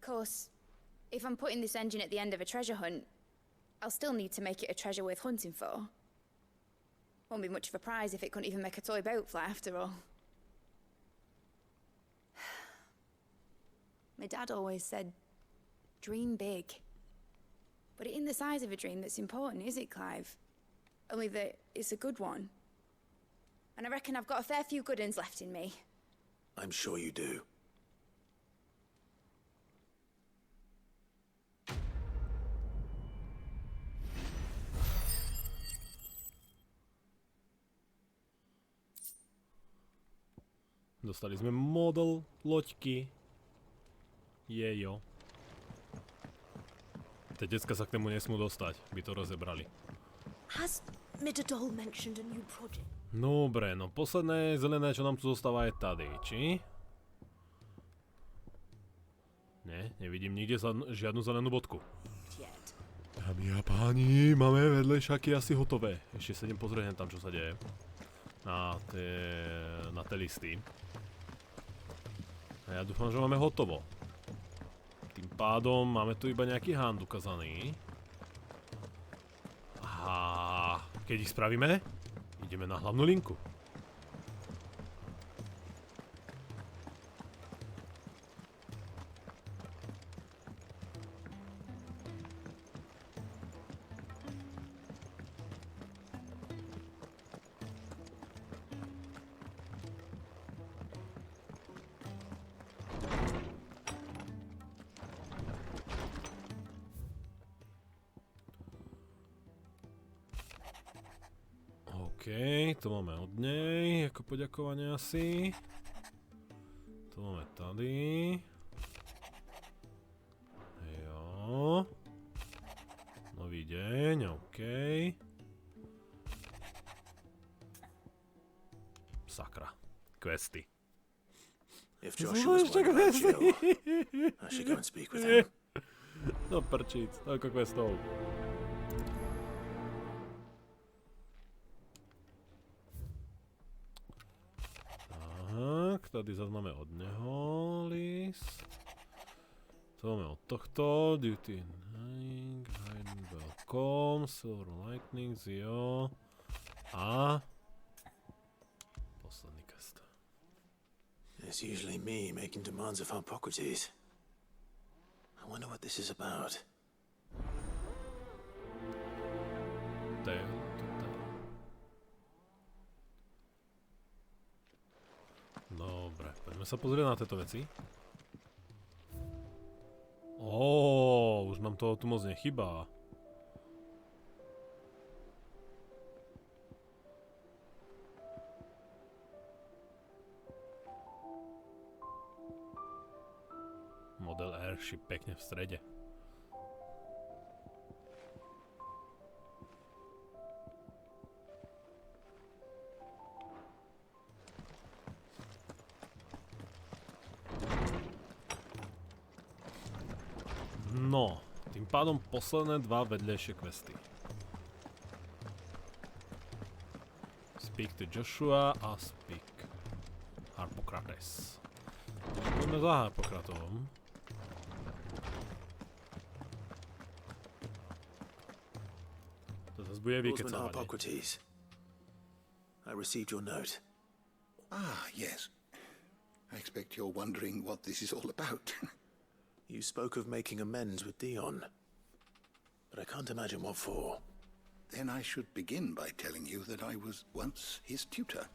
Of course, if I'm putting this engine at the end of a treasure hunt, I'll still need to make it a treasure worth hunting for. Won't be much of a prize if it couldn't even make a toy boat fly after all. My dad always said, dream big. But it ain't the size of a dream that's important, is it, Clive? Only that it's a good one. And I reckon I've got a fair few good uns left in me. I'm sure you do. Dostali sme model loďky. Jejo. Tie decka sa k tomu nesmú dostať, by to rozebrali. Has Midadol mentioned a new project? Dobre, no posledné zelené, čo nám tu zostáva, je tady, či? Ne, nevidím nikde žiadnu zelenú bodku. Dámy a páni, máme vedlejšaky asi hotové. Ešte sa idem pozrieť tam, čo sa deje. Na tie listy. A ja dúfam, že máme hotovo. Tým pádom máme tu iba nejaký hand ukazaný. A keď ich spravíme, ideme na hlavnú linku. To máme od nej, ako poďakovanie asi. To máme tady. Jo. Nový deň, OK. Sakra. Questy. If Joshua was one about Jill, I should go and speak with him. No prčíc, toľko questov. Tak, tady zase máme od neho list. To máme od tohto. Duty Night, Welcome, Silver Lightnings, jo. A posledný quest. It's usually me making demands of Hippocrates. I wonder what this is about. Dobre, poďme sa pozrieť na tieto veci. Už nám toho tu moc nechybá. Model Airship pekne v strede. No, tým pádom posledné dva vedľajšie questy. Speak to Joshua a Speak Harpokrates. Poďme za Harpokratom. To zase bude vykecávanie. I received your note. Ah, yes. I expect you're wondering what this is all about. You spoke of making amends with Dion, but I can't imagine what for. Then I should begin by telling you that I was once his tutor.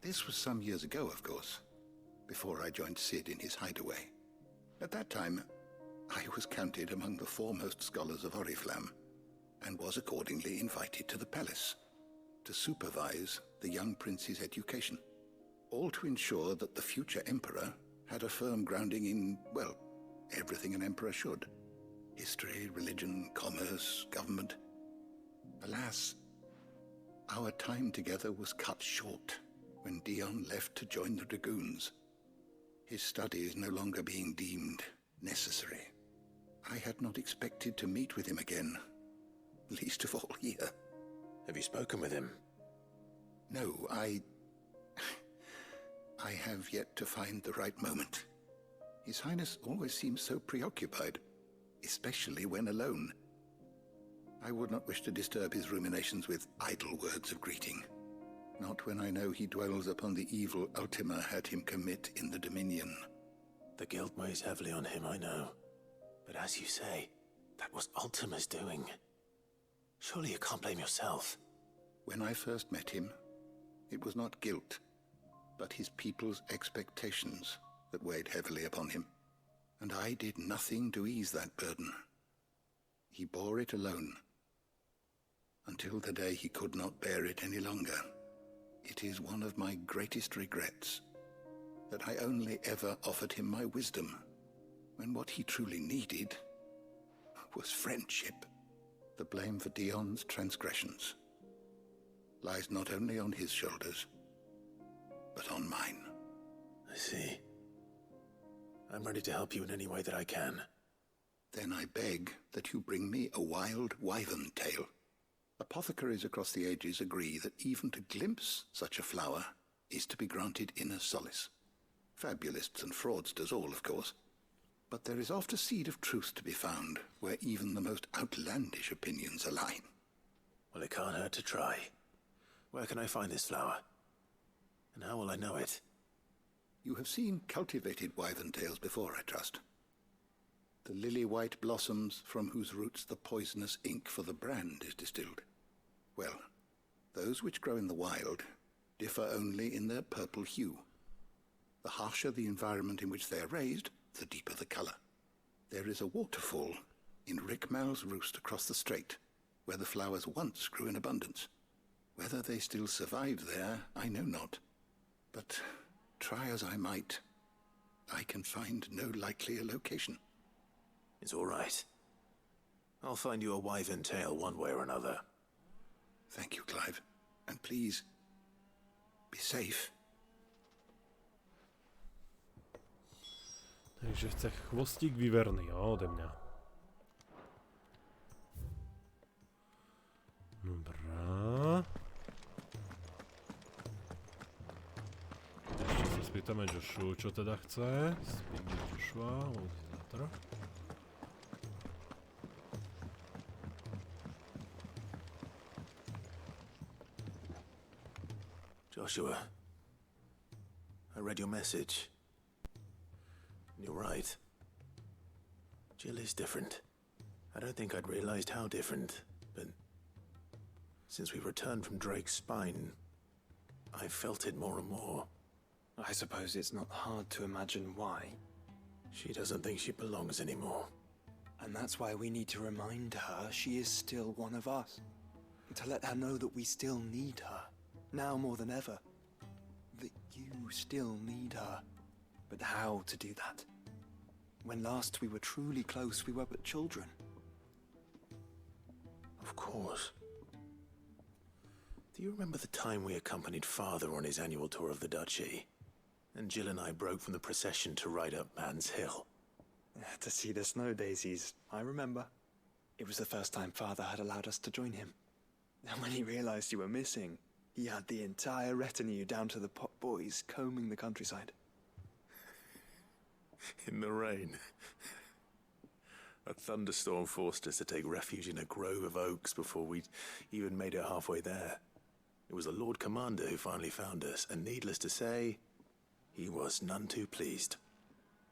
This was some years ago, of course, before I joined Sid in his hideaway. At that time, I was counted among the foremost scholars of Oriflamme, and was accordingly invited to the palace to supervise the young prince's education, all to ensure that the future emperor had a firm grounding in, well, everything an emperor should. History, religion, commerce, government. Alas, our time together was cut short when Dion left to join the Dragoons, his studies no longer being deemed necessary. I had not expected to meet with him again, least of all here. Have you spoken with him? No, I have yet to find the right moment. His Highness always seems so preoccupied, especially when alone. I would not wish to disturb his ruminations with idle words of greeting. Not when I know he dwells upon the evil Ultima had him commit in the Dominion. The guilt weighs heavily on him, I know. But as you say, that was Ultima's doing. Surely you can't blame yourself. When I first met him, it was not guilt, but his people's expectations that weighed heavily upon him. And I did nothing to ease that burden. He bore it alone, until the day he could not bear it any longer. It is one of my greatest regrets that I only ever offered him my wisdom, when what he truly needed was friendship. The blame for Dion's transgressions lies not only on his shoulders, but on mine. I see. I'm ready to help you in any way that I can. Then I beg that you bring me a wild wyvern tail. Apothecaries across the ages agree that even to glimpse such a flower is to be granted inner solace. Fabulists and fraudsters all, of course. But there is oft a seed of truth to be found where even the most outlandish opinions align. Well, it can't hurt to try. Where can I find this flower? And how will I know it? You have seen cultivated wyvern tails before, I trust. The lily-white blossoms from whose roots the poisonous ink for the brand is distilled. Well, those which grow in the wild differ only in their purple hue. The harsher the environment in which they are raised, the deeper the color. There is a waterfall in Rickmal's roost across the strait, where the flowers once grew in abundance. Whether they still survive there, I know not. But try as I might, I can find no likelier location. It's all right. I'll find you a wyvern tail one way or another. Thank you, Clive. And please, be safe. Takže chce chvostík vyverný, jo, ode mňa. Dobrá. Ešte sa spýtame Joshu, čo teda chce. Spýtame Joshua, organizátor. Joshua, I read your message. You're right. Jill is different. I don't think I'd realized how different, but since we returned from Drake's spine, I've felt it more and more. I suppose it's not hard to imagine why. She doesn't think she belongs anymore. And that's why we need to remind her she is still one of us. To let her know that we still need her, now more than ever. That you still need her. But how to do that? When last we were truly close, we were but children. Of course. Do you remember the time we accompanied Father on his annual tour of the Duchy? And Jill and I broke from the procession to ride up Man's Hill. To see the snow daisies, I remember. It was the first time Father had allowed us to join him. And when he realized you were missing, he had the entire retinue down to the pot boys combing the countryside. In the rain. A thunderstorm forced us to take refuge in a grove of oaks before we'd even made it halfway there. It was the Lord Commander who finally found us, and needless to say, he was none too pleased.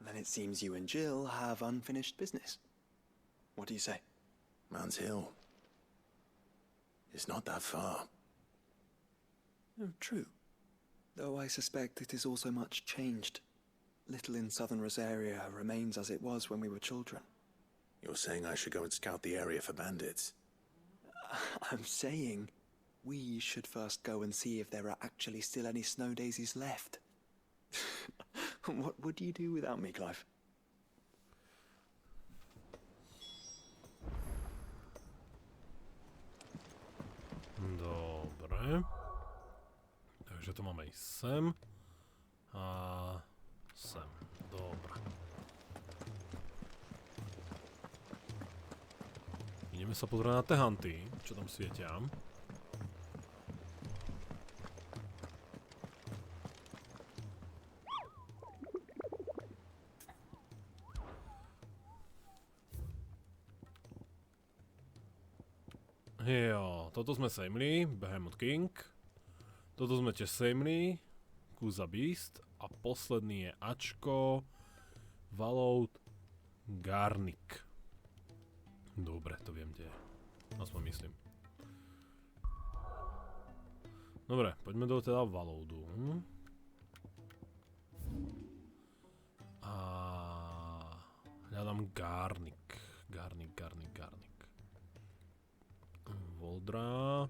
Then it seems you and Jill have unfinished business. What do you say? Man's Hill. It's not that far. Oh, true. Though I suspect it is also much changed. Little in southern Rosaria remains as it was when we were children. You're saying I should go and scout the area for bandits? I'm saying we should first go and see if there are actually still any snow daisies left. What would you do without me, Clive? Dobre. Takže to máme i sem. A sem. Dobre. Ideme sa pozrieť na tie hanty, čo tam svietia. Jo, toto sme sejmli, Behemoth King. Toto sme tiež sejmli, Kuza Beast. A posledný je Ačko, Valout, Garnik. Dobre, to viem, kde je. Aspoň myslím. Dobre, poďme do teda Valoudu. A hľadám Garnik. Garnik. Voldra.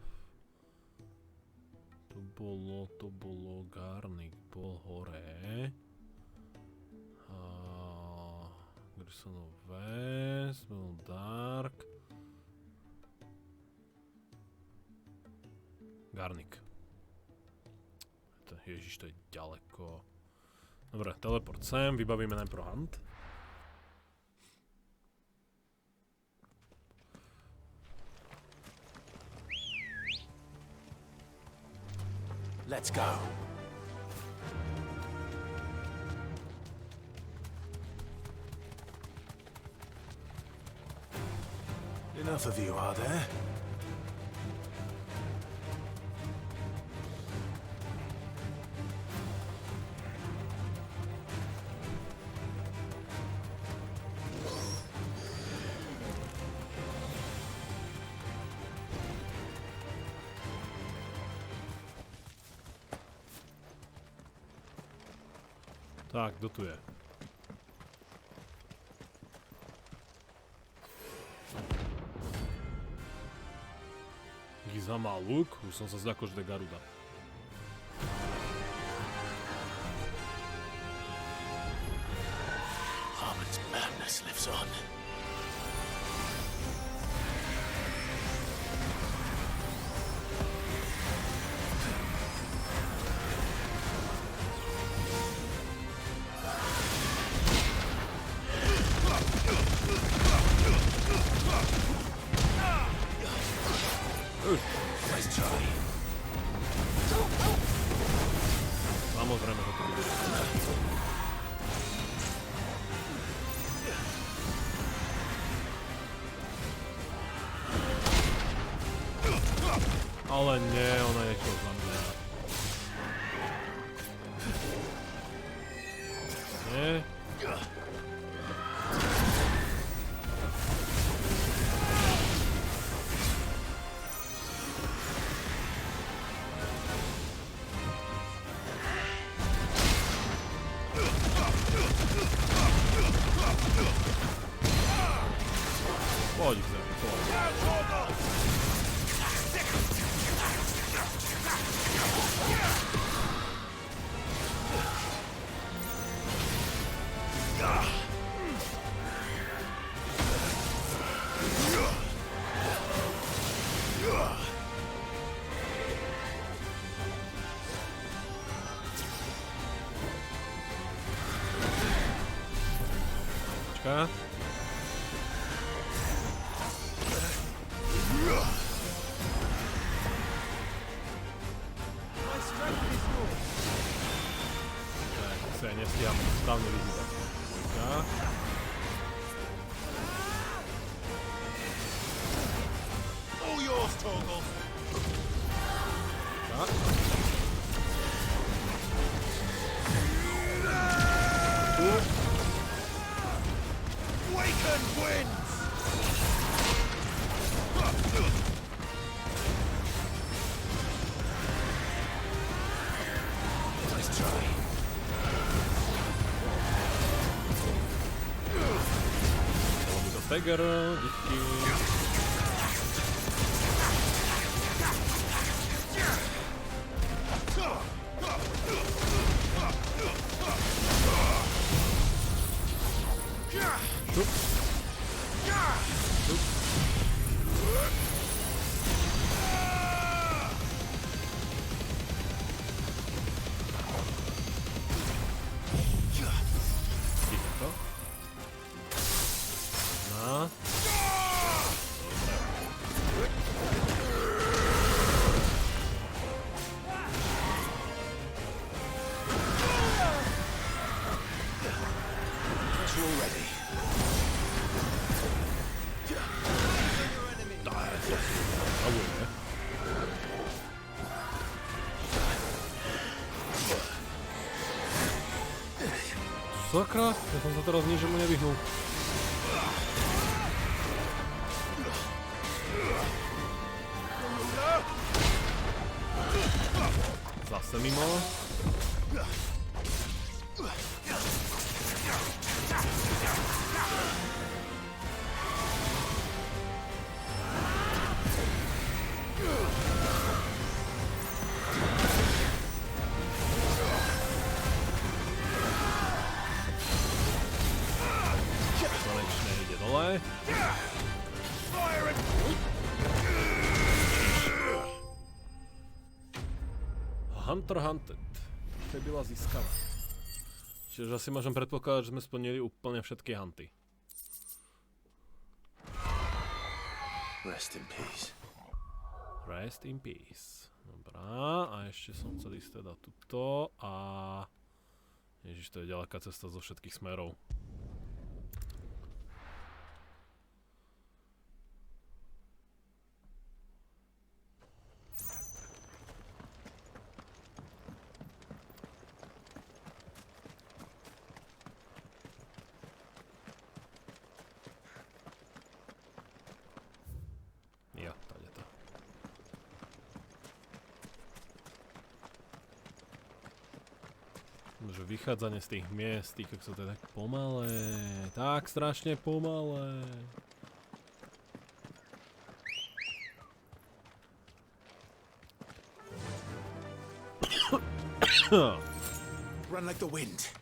To bolo Garnik, bol hore. Grisonov West, bol Dark. Garnik. Ježiš, to je ďaleko. Dobre, teleport sem, vybavíme najprv hunt. Let's go. Enough of you, are there? Tak, kto tu je? Giza má luk? Už som sa zľakol, že to je Garuda. Harmon's madness lives on. Samozrejme, že to bude. Ale nie, ona nešiel za mňa. Nie? Poď sa, poď. Počká. Tak, sa nestíham správne vyzývať. Dvojka. All yours, Torgal. Tak. Waken wins! beggar, díky. Šup. Šup. Ticho. No. Sakra, ja som sa teraz ničomu nevyhnul. Zase mimo. Konečne ide dole. Hunter Hunted. Fabula získala. Čiže asi môžem predpokladať, že sme splnili úplne všetky hunty. Rest in peace. Rest in peace. Dobrá, a ešte som chcel ísť teda tuto a... Ježiš, to je ďaleká cesta zo všetkých smerov. Že vychádzanie z tých miest, tých, ako to je tak pomalé, tak strašne pomalé. Run like the wind.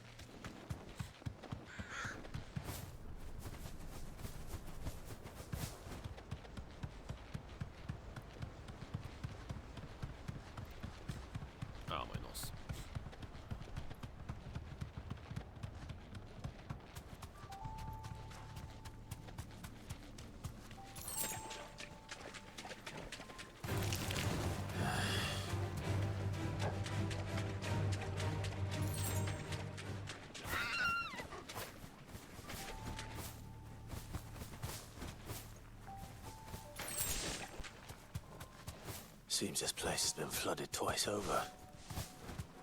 Seems this place has been flooded twice over.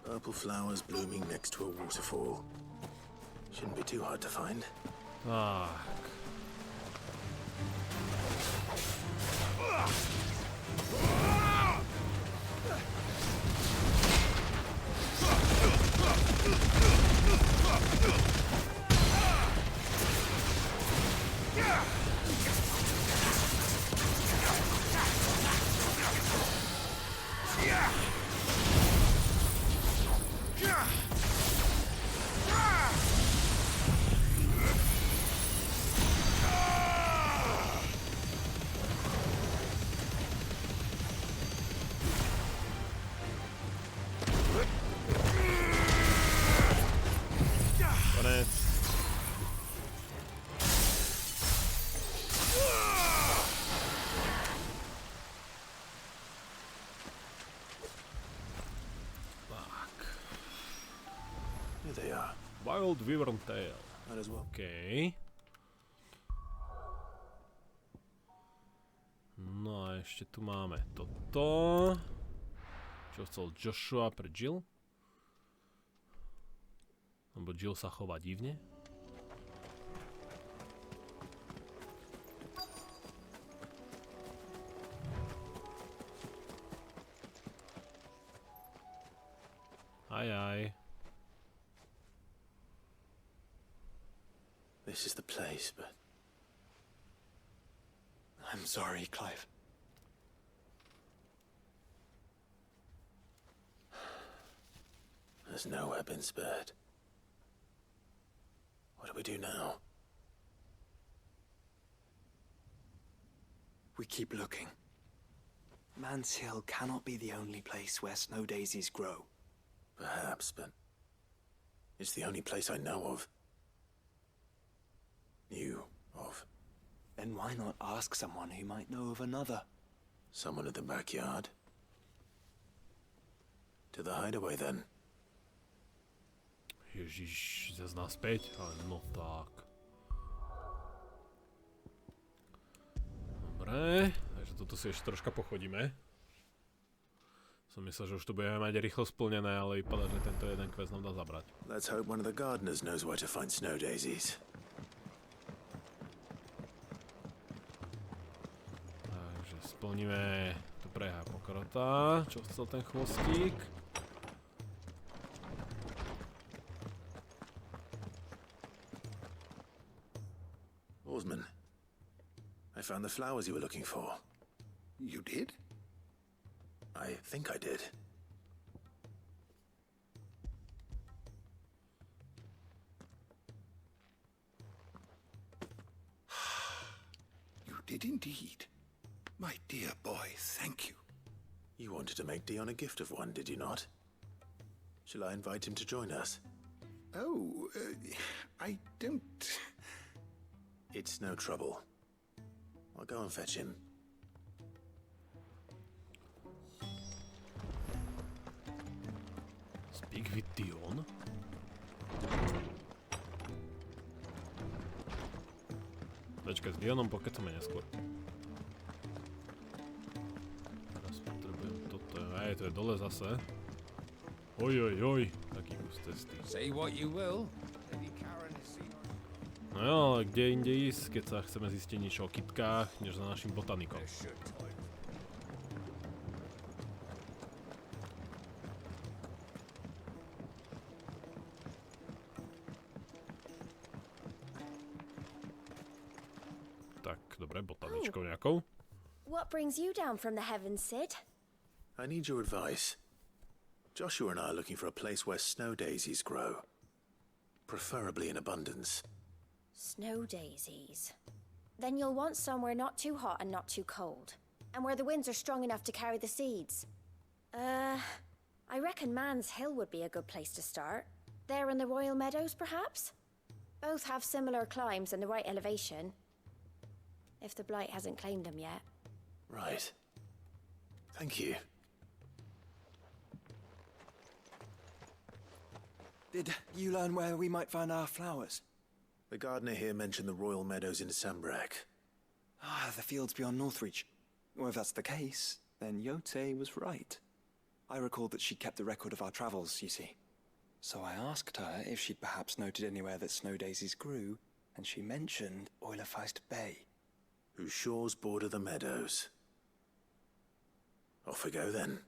Purple flowers blooming next to a waterfall. Shouldn't be too hard to find. Tak. Wild Wyvern Tail. OK. No a ešte tu máme toto. Čo chcel Joshua pre Jill? Lebo Jill sa chová divne. Aj. This is the place, but I'm sorry, Clive. There's nowhere been spared. What do we do now? We keep looking. Man's Hill cannot be the only place where snow daisies grow. Perhaps, but it's the only place I know of. Knew of. Then why not ask someone who might know of another? Someone in the backyard. To the hideaway, then. Ježiš, zase naspäť? Ale no tak. Dobre, takže toto si ešte troška pochodíme. Som myslel, že už to budeme mať rýchlo splnené, ale vypadá, že tento jeden quest nám dá zabrať. Let's hope one of the gardeners knows where to find snow daisies. Takže splníme tu prehá pokrota. Čo chcel ten chvostík? Oarsman, I found the flowers you were looking for. You did? I think I did. You did indeed. My dear boy, thank you. You wanted to make Dion a gift of one, did you not? Shall I invite him to join us? Oh, I don't... It's no trouble. I'll go and fetch him. Speak with Dion? Počkaj, s Dionom pokecame neskôr. Teraz potrebujem toto. Aj, to je dole zase. Oj, taký kus cesty. Say what you will. No jo, ale kde inde ísť, keď sa chceme zistiť niečo o kytkách, než za našim botanikom. Tak, dobre, botaničkou nejakou. What brings you down from the heavens, Sid? I need your advice. Joshua and I are looking for a place where snow daisies grow. Preferably in abundance. Snow daisies. Then you'll want somewhere not too hot and not too cold. And where the winds are strong enough to carry the seeds. I reckon Man's Hill would be a good place to start. There in the Royal Meadows, perhaps? Both have similar climbs and the right elevation. If the Blight hasn't claimed them yet. Right. Thank you. Did you learn where we might find our flowers? The gardener here mentioned the Royal Meadows in Sambrak. Ah, the fields beyond Northreach. Well, if that's the case, then Yote was right. I recalled that she kept the record of our travels, you see. So I asked her if she'd perhaps noted anywhere that snow daisies grew, and she mentioned Oilerfeist Bay. Whose shores border the meadows. Off we go then.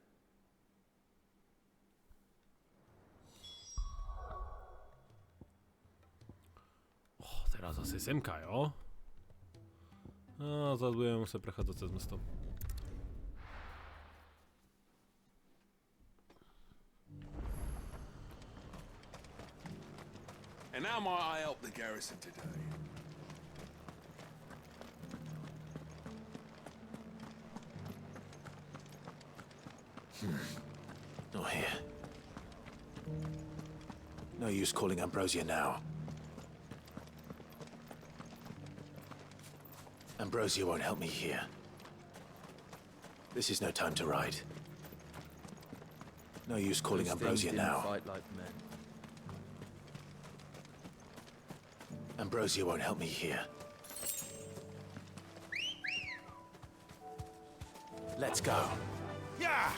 Teraz asi semka, jo? A zase budeme muset prechádzať cez mesto. And how might I help the garrison today? Not here. No use calling Ambrosia now. Ambrosia won't help me here. This is no time to ride. No use calling Ambrosia now. Fight like men. Ambrosia won't help me here. Let's go. Yeah!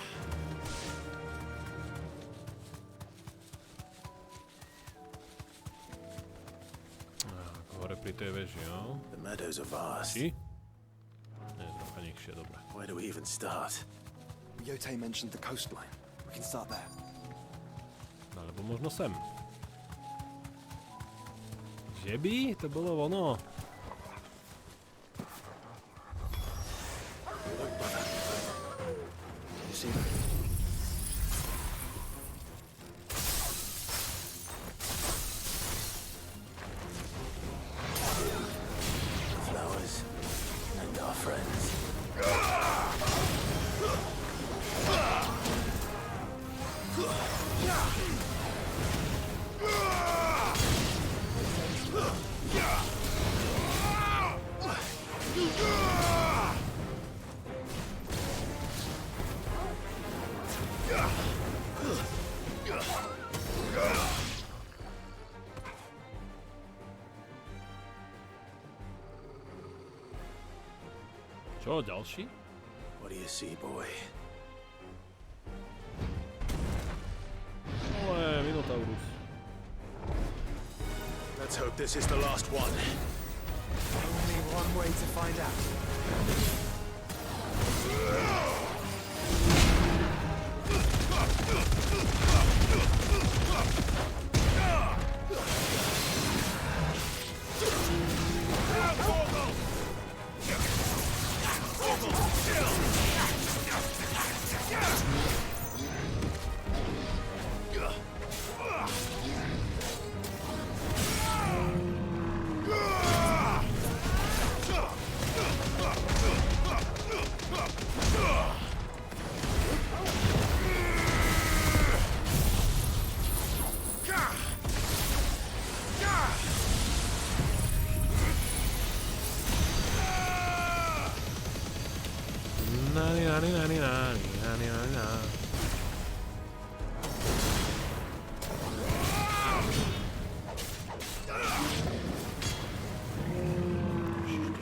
Hore pri tej veži, jo? The meadows are vast. Či? Nie, trocha nižšie, dobre. Where do we even start? Yote mentioned the coastline. We can start there. Alebo možno sem. Že by? To bolo ono. impressive. Flowers and our friends. Čo, ďalší? What do you see, boy? Ale Minotaurus. Let's hope this is the last one. Only one way to find out.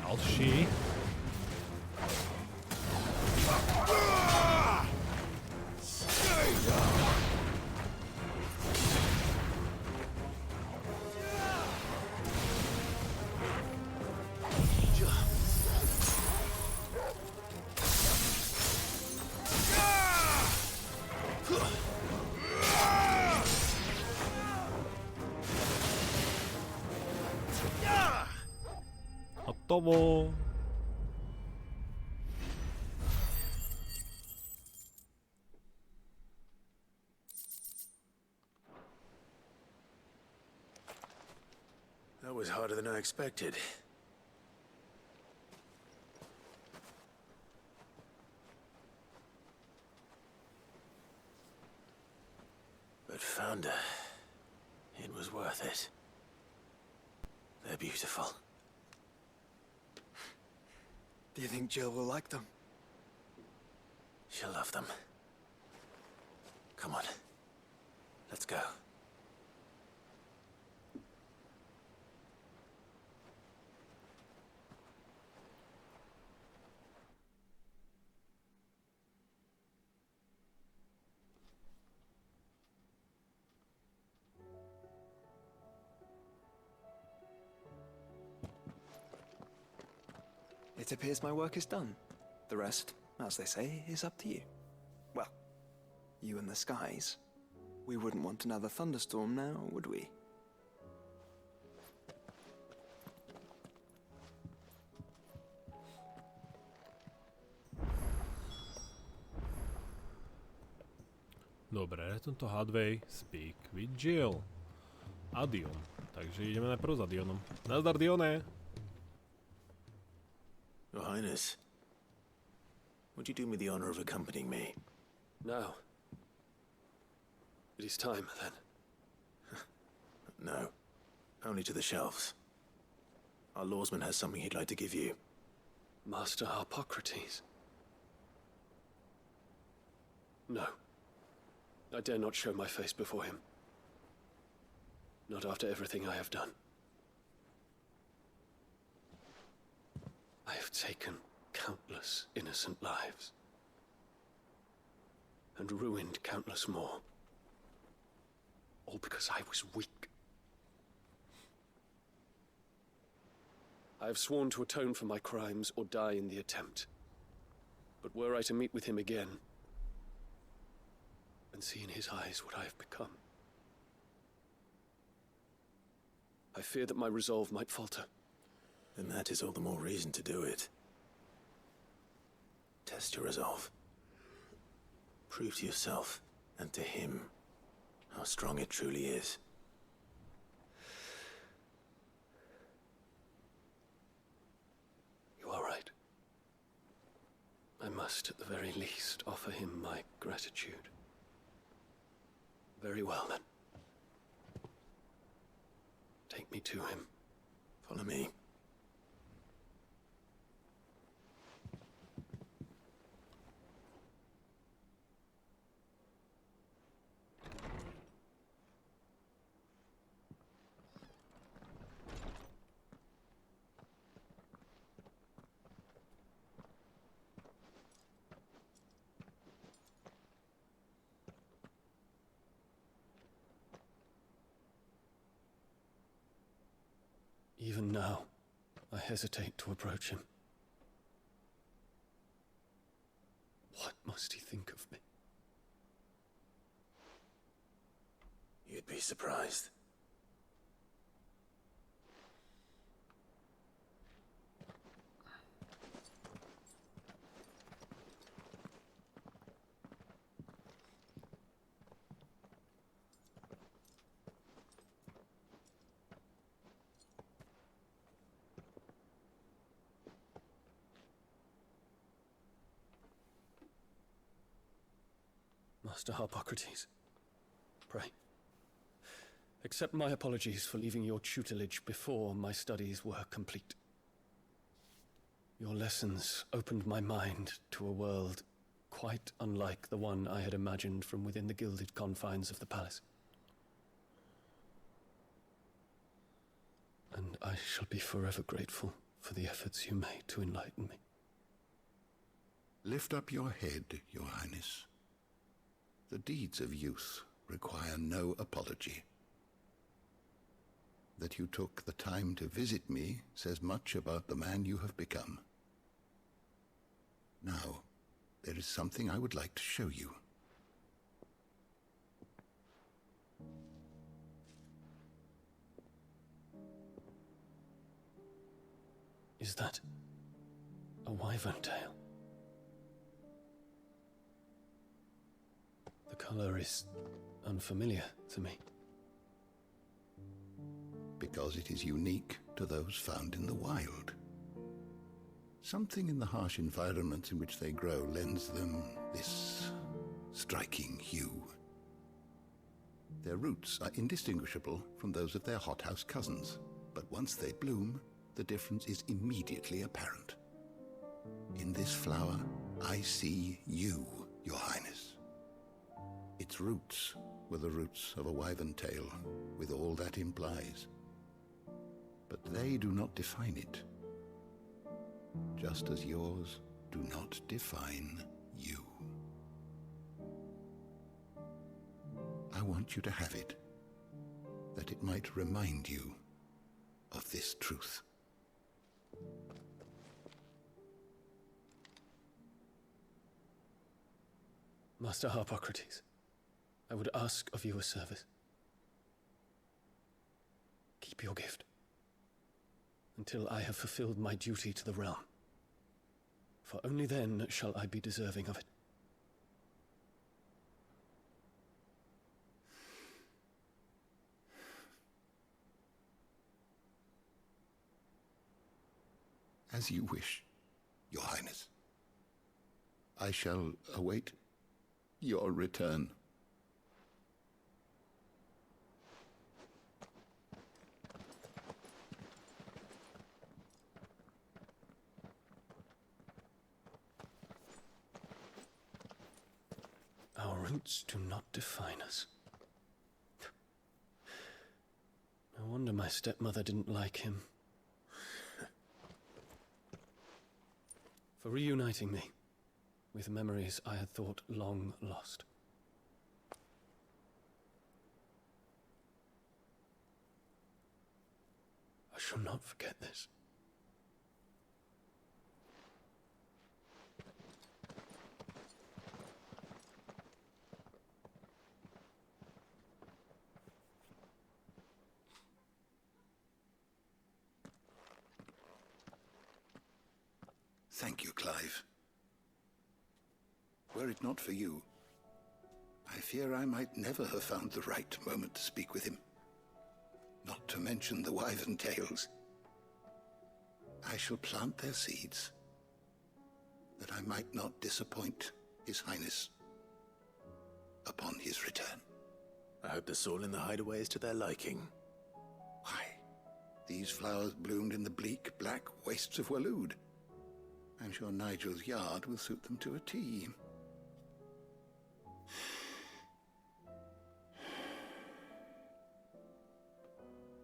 Ďalší. Hotovo. That was harder than I expected. But found her. It was worth it. They're beautiful. Do you think Jill will like them? She'll love them. Come on. Let's go. It appears my work is done. The rest, as they say, is up to you. Well, you and the skies. We wouldn't want another thunderstorm now, would we? Dobre, tento Hadway speak with Jill. A Dion. Takže ideme najprv za Dionom. Nazdar, Dione! Your Highness, would you do me the honor of accompanying me? Now. It is time, then. No. Only to the shelves. Our lawsman has something he'd like to give you. Master Harpocrates. No. I dare not show my face before him. Not after everything I have done. I have taken countless innocent lives. And ruined countless more. All because I was weak. I have sworn to atone for my crimes or die in the attempt. But were I to meet with him again, and see in his eyes what I have become, I fear that my resolve might falter. Then that is all the more reason to do it. Test your resolve. Prove to yourself and to him how strong it truly is. You are right. I must, at the very least, offer him my gratitude. Very well, then. Take me to him. Follow me. Even now, I hesitate to approach him. What must he think of me? You'd be surprised. Master Harpocrates, pray, accept my apologies for leaving your tutelage before my studies were complete. Your lessons opened my mind to a world quite unlike the one I had imagined from within the gilded confines of the palace. And I shall be forever grateful for the efforts you made to enlighten me. Lift up your head, Your Highness. The deeds of youth require no apology. That you took the time to visit me says much about the man you have become. Now, there is something I would like to show you. Is that a wyvern tail? The color is unfamiliar to me. Because it is unique to those found in the wild. Something in the harsh environments in which they grow lends them this striking hue. Their roots are indistinguishable from those of their hothouse cousins, but once they bloom, the difference is immediately apparent. In this flower, I see you, Your Highness. Its roots were the roots of a wyvern tail, with all that implies. But they do not define it, just as yours do not define you. I want you to have it, that it might remind you of this truth. Master Harpocrates, I would ask of you a service. Keep your gift until I have fulfilled my duty to the realm, for only then shall I be deserving of it. As you wish, Your Highness. I shall await your return. Our roots do not define us. No wonder my stepmother didn't like him. For reuniting me with memories I had thought long lost. I shall not forget this. Thank you, Clive. Were it not for you, I fear I might never have found the right moment to speak with him. Not to mention the wyvern tales. I shall plant their seeds, that I might not disappoint His Highness upon his return. I hope the soil in the hideaway is to their liking. Why, these flowers bloomed in the bleak, black wastes of Waloed. I'm sure Nigel's yard will suit them to a T.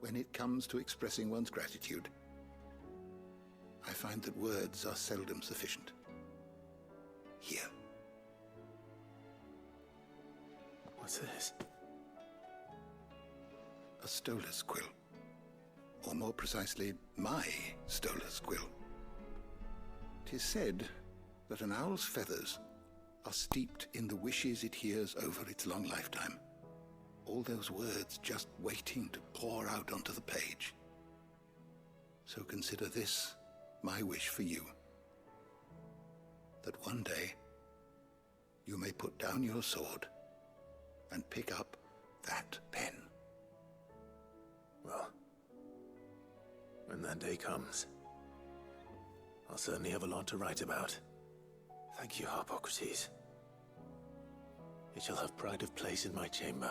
When it comes to expressing one's gratitude, I find that words are seldom sufficient. Here. What's this? A stolas quill. Or more precisely, my stolas quill. 'Tis said that an owl's feathers are steeped in the wishes it hears over its long lifetime. All those words just waiting to pour out onto the page. So consider this my wish for you. That one day you may put down your sword and pick up that pen. Well, when that day comes, I'll certainly have a lot to write about. Thank you, Harpocrates. It shall have pride of place in my chamber.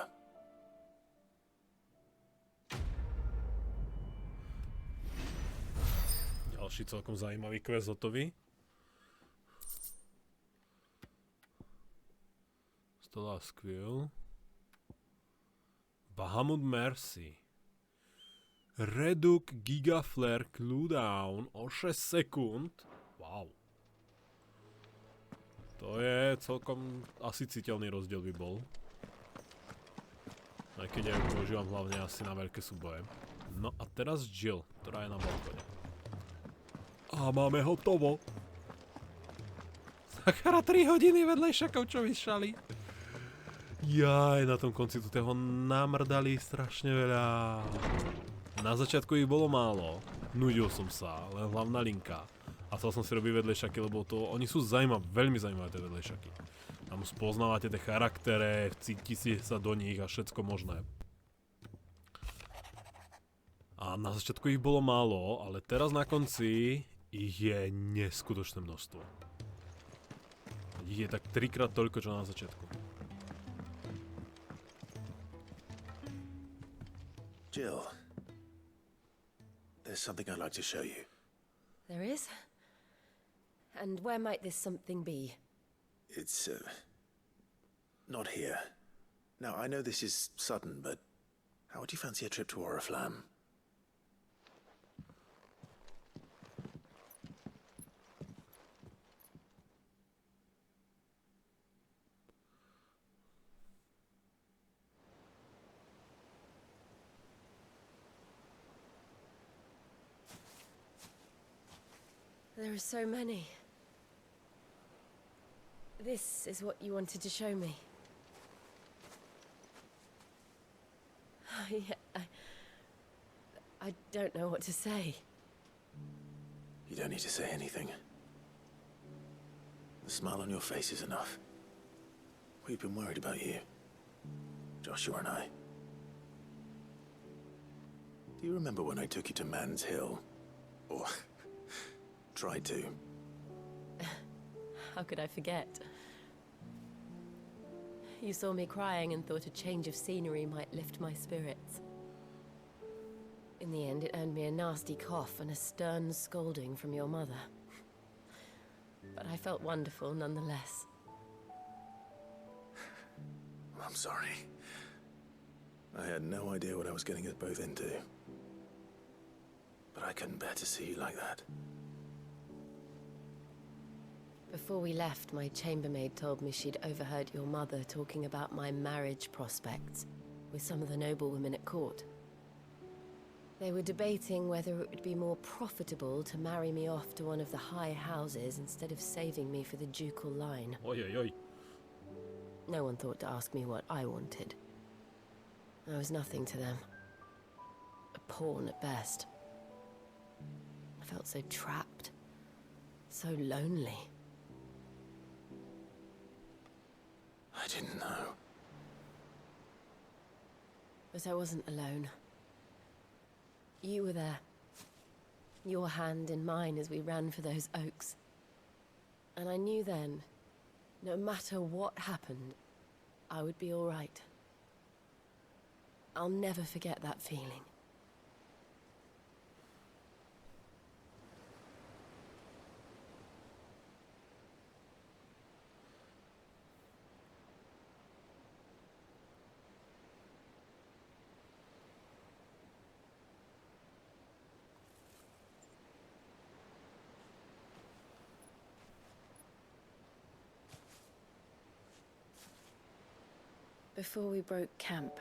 Ďalší celkom zaujímavý quest hotový. Stola skill. Behemoth Mercy. Reduc Gigaflare cooldown o 6 sekúnd. Wow. To je celkom asi citeľný rozdiel by bol. Aj keď ja ju používam hlavne asi na veľké súboje. No a teraz Jill, ktorá je na balkone. A máme hotovo. Sakra 3 hodiny vedlejšakov, čo vyšali. Jaj, na tom konci tu toho namrdali strašne veľa. Na začiatku ich bolo málo. Nudil som sa, len hlavná linka. A chcel som si robiť vedlejšaky, lebo to, oni sú zaujímavé, veľmi zaujímavé tie vedlejšaky. Tam spoznávate tie charaktere, cítite sa do nich a všetko možné. A na začiatku ich bolo málo, ale teraz na konci ich je neskutočné množstvo. Ich je tak 3-krát toľko, čo na začiatku. Jill, there's something I'd like to show you. There is? And where might this something be? It's, not here. Now, I know this is sudden, but how would you fancy a trip to Oriflamme? There are so many. This is what you wanted to show me. I don't know what to say. You don't need to say anything. The smile on your face is enough. We've been worried about you, Joshua and I. Do you remember when I took you to Man's Hill? Or tried to? How could I forget? You saw me crying and thought a change of scenery might lift my spirits. In the end, it earned me a nasty cough and a stern scolding from your mother. But I felt wonderful nonetheless. I'm sorry. I had no idea what I was getting us both into. But I couldn't bear to see you like that. Before we left, my chambermaid told me she'd overheard your mother talking about my marriage prospects with some of the noblewomen at court. They were debating whether it would be more profitable to marry me off to one of the high houses instead of saving me for the ducal line. Oi, oi, oi. No one thought to ask me what I wanted. I was nothing to them. A pawn at best. I felt so trapped. So lonely. I didn't know. But I wasn't alone. You were there. Your hand in mine as we ran for those oaks. And I knew then, no matter what happened, I would be all right. I'll never forget that feeling. Before we broke camp,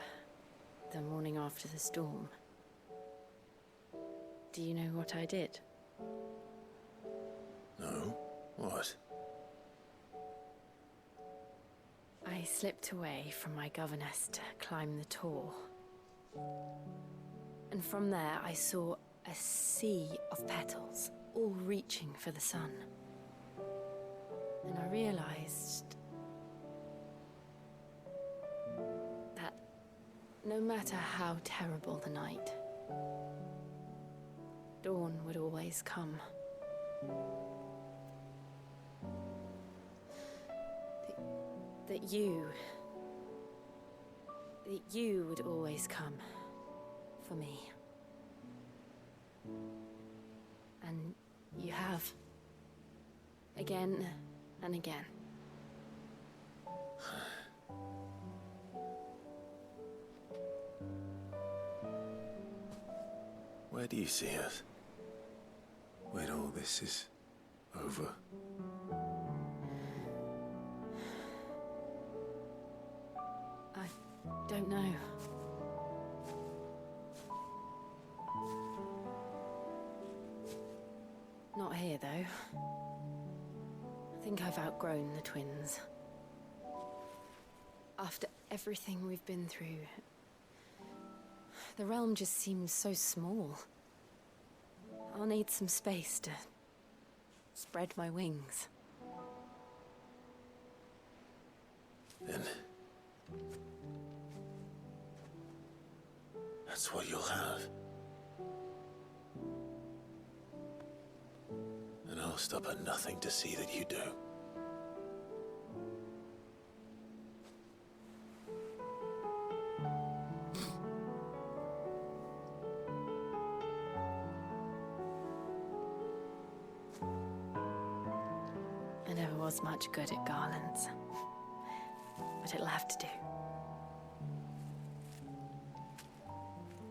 the morning after the storm, do you know what I did? No? What? I slipped away from my governess to climb the Tor. And from there I saw a sea of petals, all reaching for the sun. And I realized that no matter how terrible the night, dawn would always come. That you would always come for me. And you have. Again and again. Where do you see us? When all this is over? I don't know. Not here, though. I think I've outgrown the twins. After everything we've been through, the realm just seems so small. I'll need some space to spread my wings. Then that's what you'll have. And I'll stop at nothing to see that you do. I never was much good at garlands, but it'll have to do.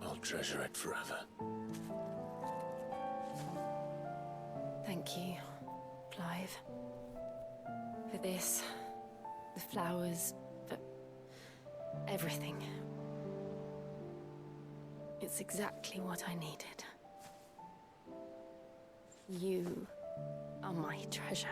I'll treasure it forever. Thank you, Clive. For this, the flowers, for everything. It's exactly what I needed. You are my treasure.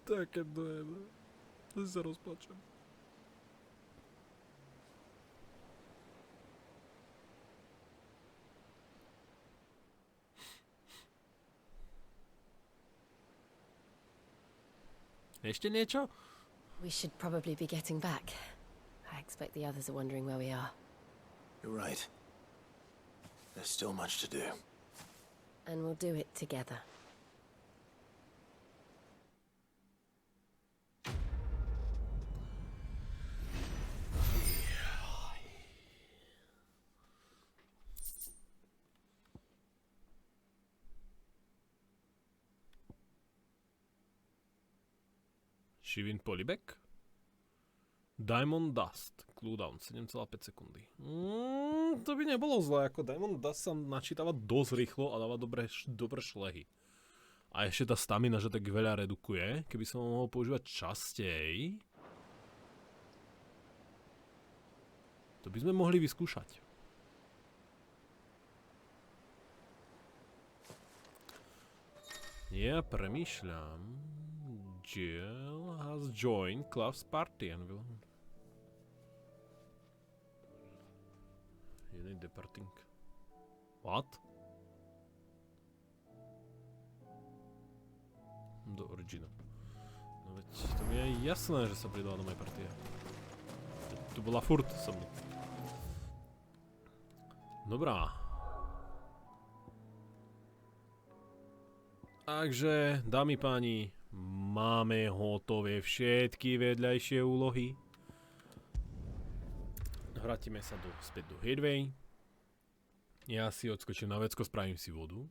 Také dojemné. To se rozplačem. Ještě něco? We should probably be getting back. I expect the others are wondering where we are. You're right. There's still much to do. And we'll do it together. Šivin polibek? Diamond Dust. Cooldown 7,5 sekundy. To by nebolo zlé, ako Diamond Dust sa načítava dosť rýchlo a dáva dobré šlehy. A ešte tá stamina, že tak veľa redukuje. Keby som ho mohol používať častej, to by sme mohli vyskúšať. Ja premýšľam. Jill has joined Clive's party and will... You need departing. What? Do originu. No veď to mi je jasné, že sa pridala do mojej partie. Tu bola furt so mnou. Dobrá. Takže, dámy páni, máme hotové všetky vedľajšie úlohy. Vrátime sa späť do Headway. Ja si odskočím na vecko, spravím si vodu.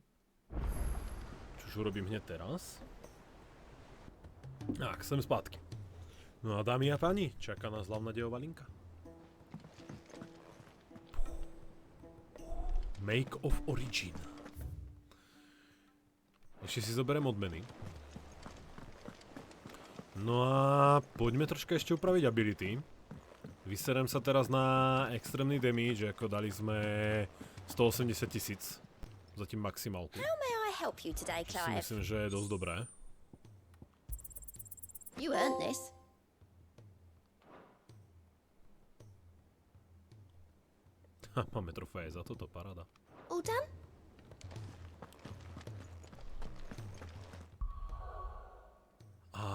Čož urobím hneď teraz. Tak, sem zpátky. No a dámy a páni, čaká nás hlavná dejová linka. Make of Origin. Ešte si zoberiem odmeny. No a poďme troška ešte upraviť ability. Vyserem sa teraz na extrémny damage, ako dali sme 180 000. Zatím maximálku. Si myslím, že je dosť dobré. You earned this. Máme trofeje za toto, paráda. All done? A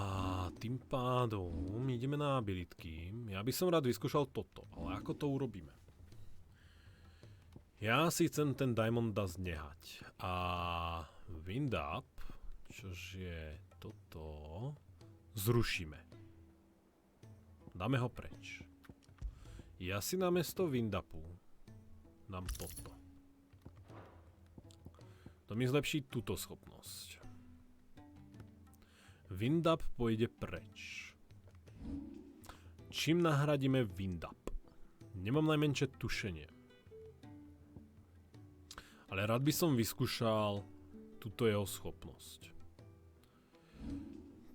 tým pádom ideme na abilitky. Ja by som rád vyskúšal toto, ale ako to urobíme? Ja si chcem ten Diamond Dust nehať. A Wind Up, čož je toto, zrušíme. Dáme ho preč. Ja si namiesto Wind Upu dám toto. To mi zlepší túto schopnosť. Wind Up pôjde preč. Čím nahradíme Wind Up? Nemám najmenšie tušenie. Ale rád by som vyskúšal túto jeho schopnosť.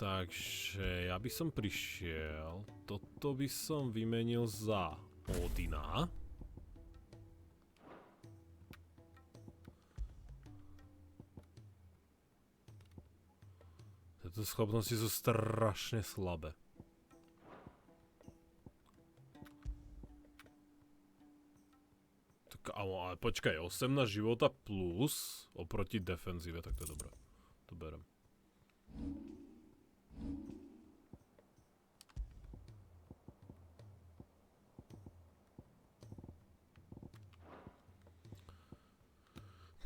Takže ja by som prišiel, toto by som vymenil za Odina. Tieto schopnosti sú strašne slabé. Tak ale počkaj, 18 života plus oproti defenzíve, tak to je dobré. To berem.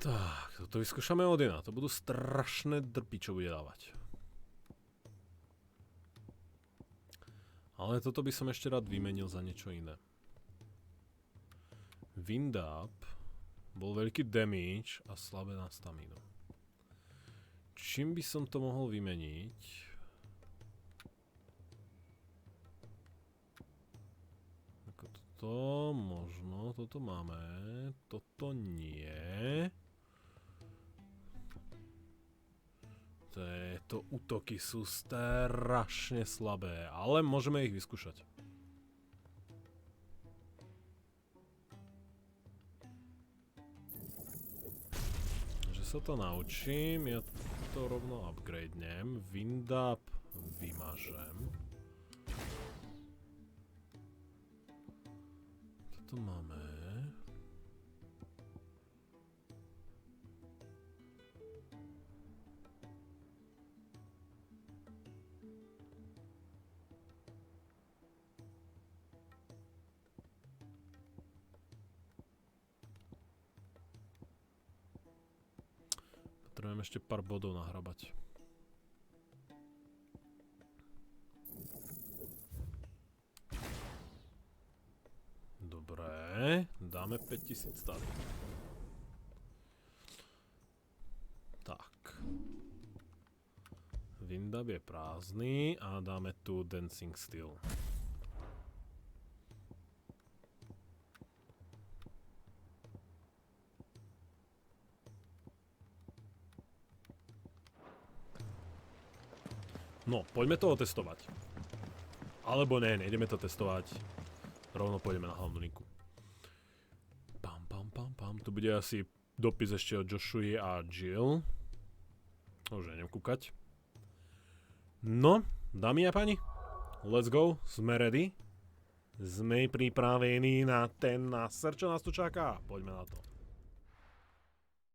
Tak, toto vyskúšame Odina. To budú strašné drpy, čo bude dávať. Ale toto by som ešte rád vymenil za niečo iné. Wind Up bol veľký damage a slabé na staminu. Čím by som to mohol vymeniť? Ako toto, možno, toto máme, toto nie. Tieto útoky sú strašne slabé, ale môžeme ich vyskúšať. Že sa to naučím, ja to rovno upgradenem, Wind Up vymažem. Toto máme. Potrebujem ešte pár bodov nahrabať. Dobre, dáme 5000 tady. Tak. Wind Up je prázdny a dáme tu Dancing Steel. No, poďme to otestovať. Alebo ne, nejdeme to testovať. Rovno pôjdeme na hlavnú linku. Pam, pam, pam, pam. Tu bude asi dopis ešte od Joshua a Jill. Už neviem kúkať. No, dámy a páni, let's go. Sme ready. Sme pripravení na ten náser, čo nás tu čaká. Poďme na to.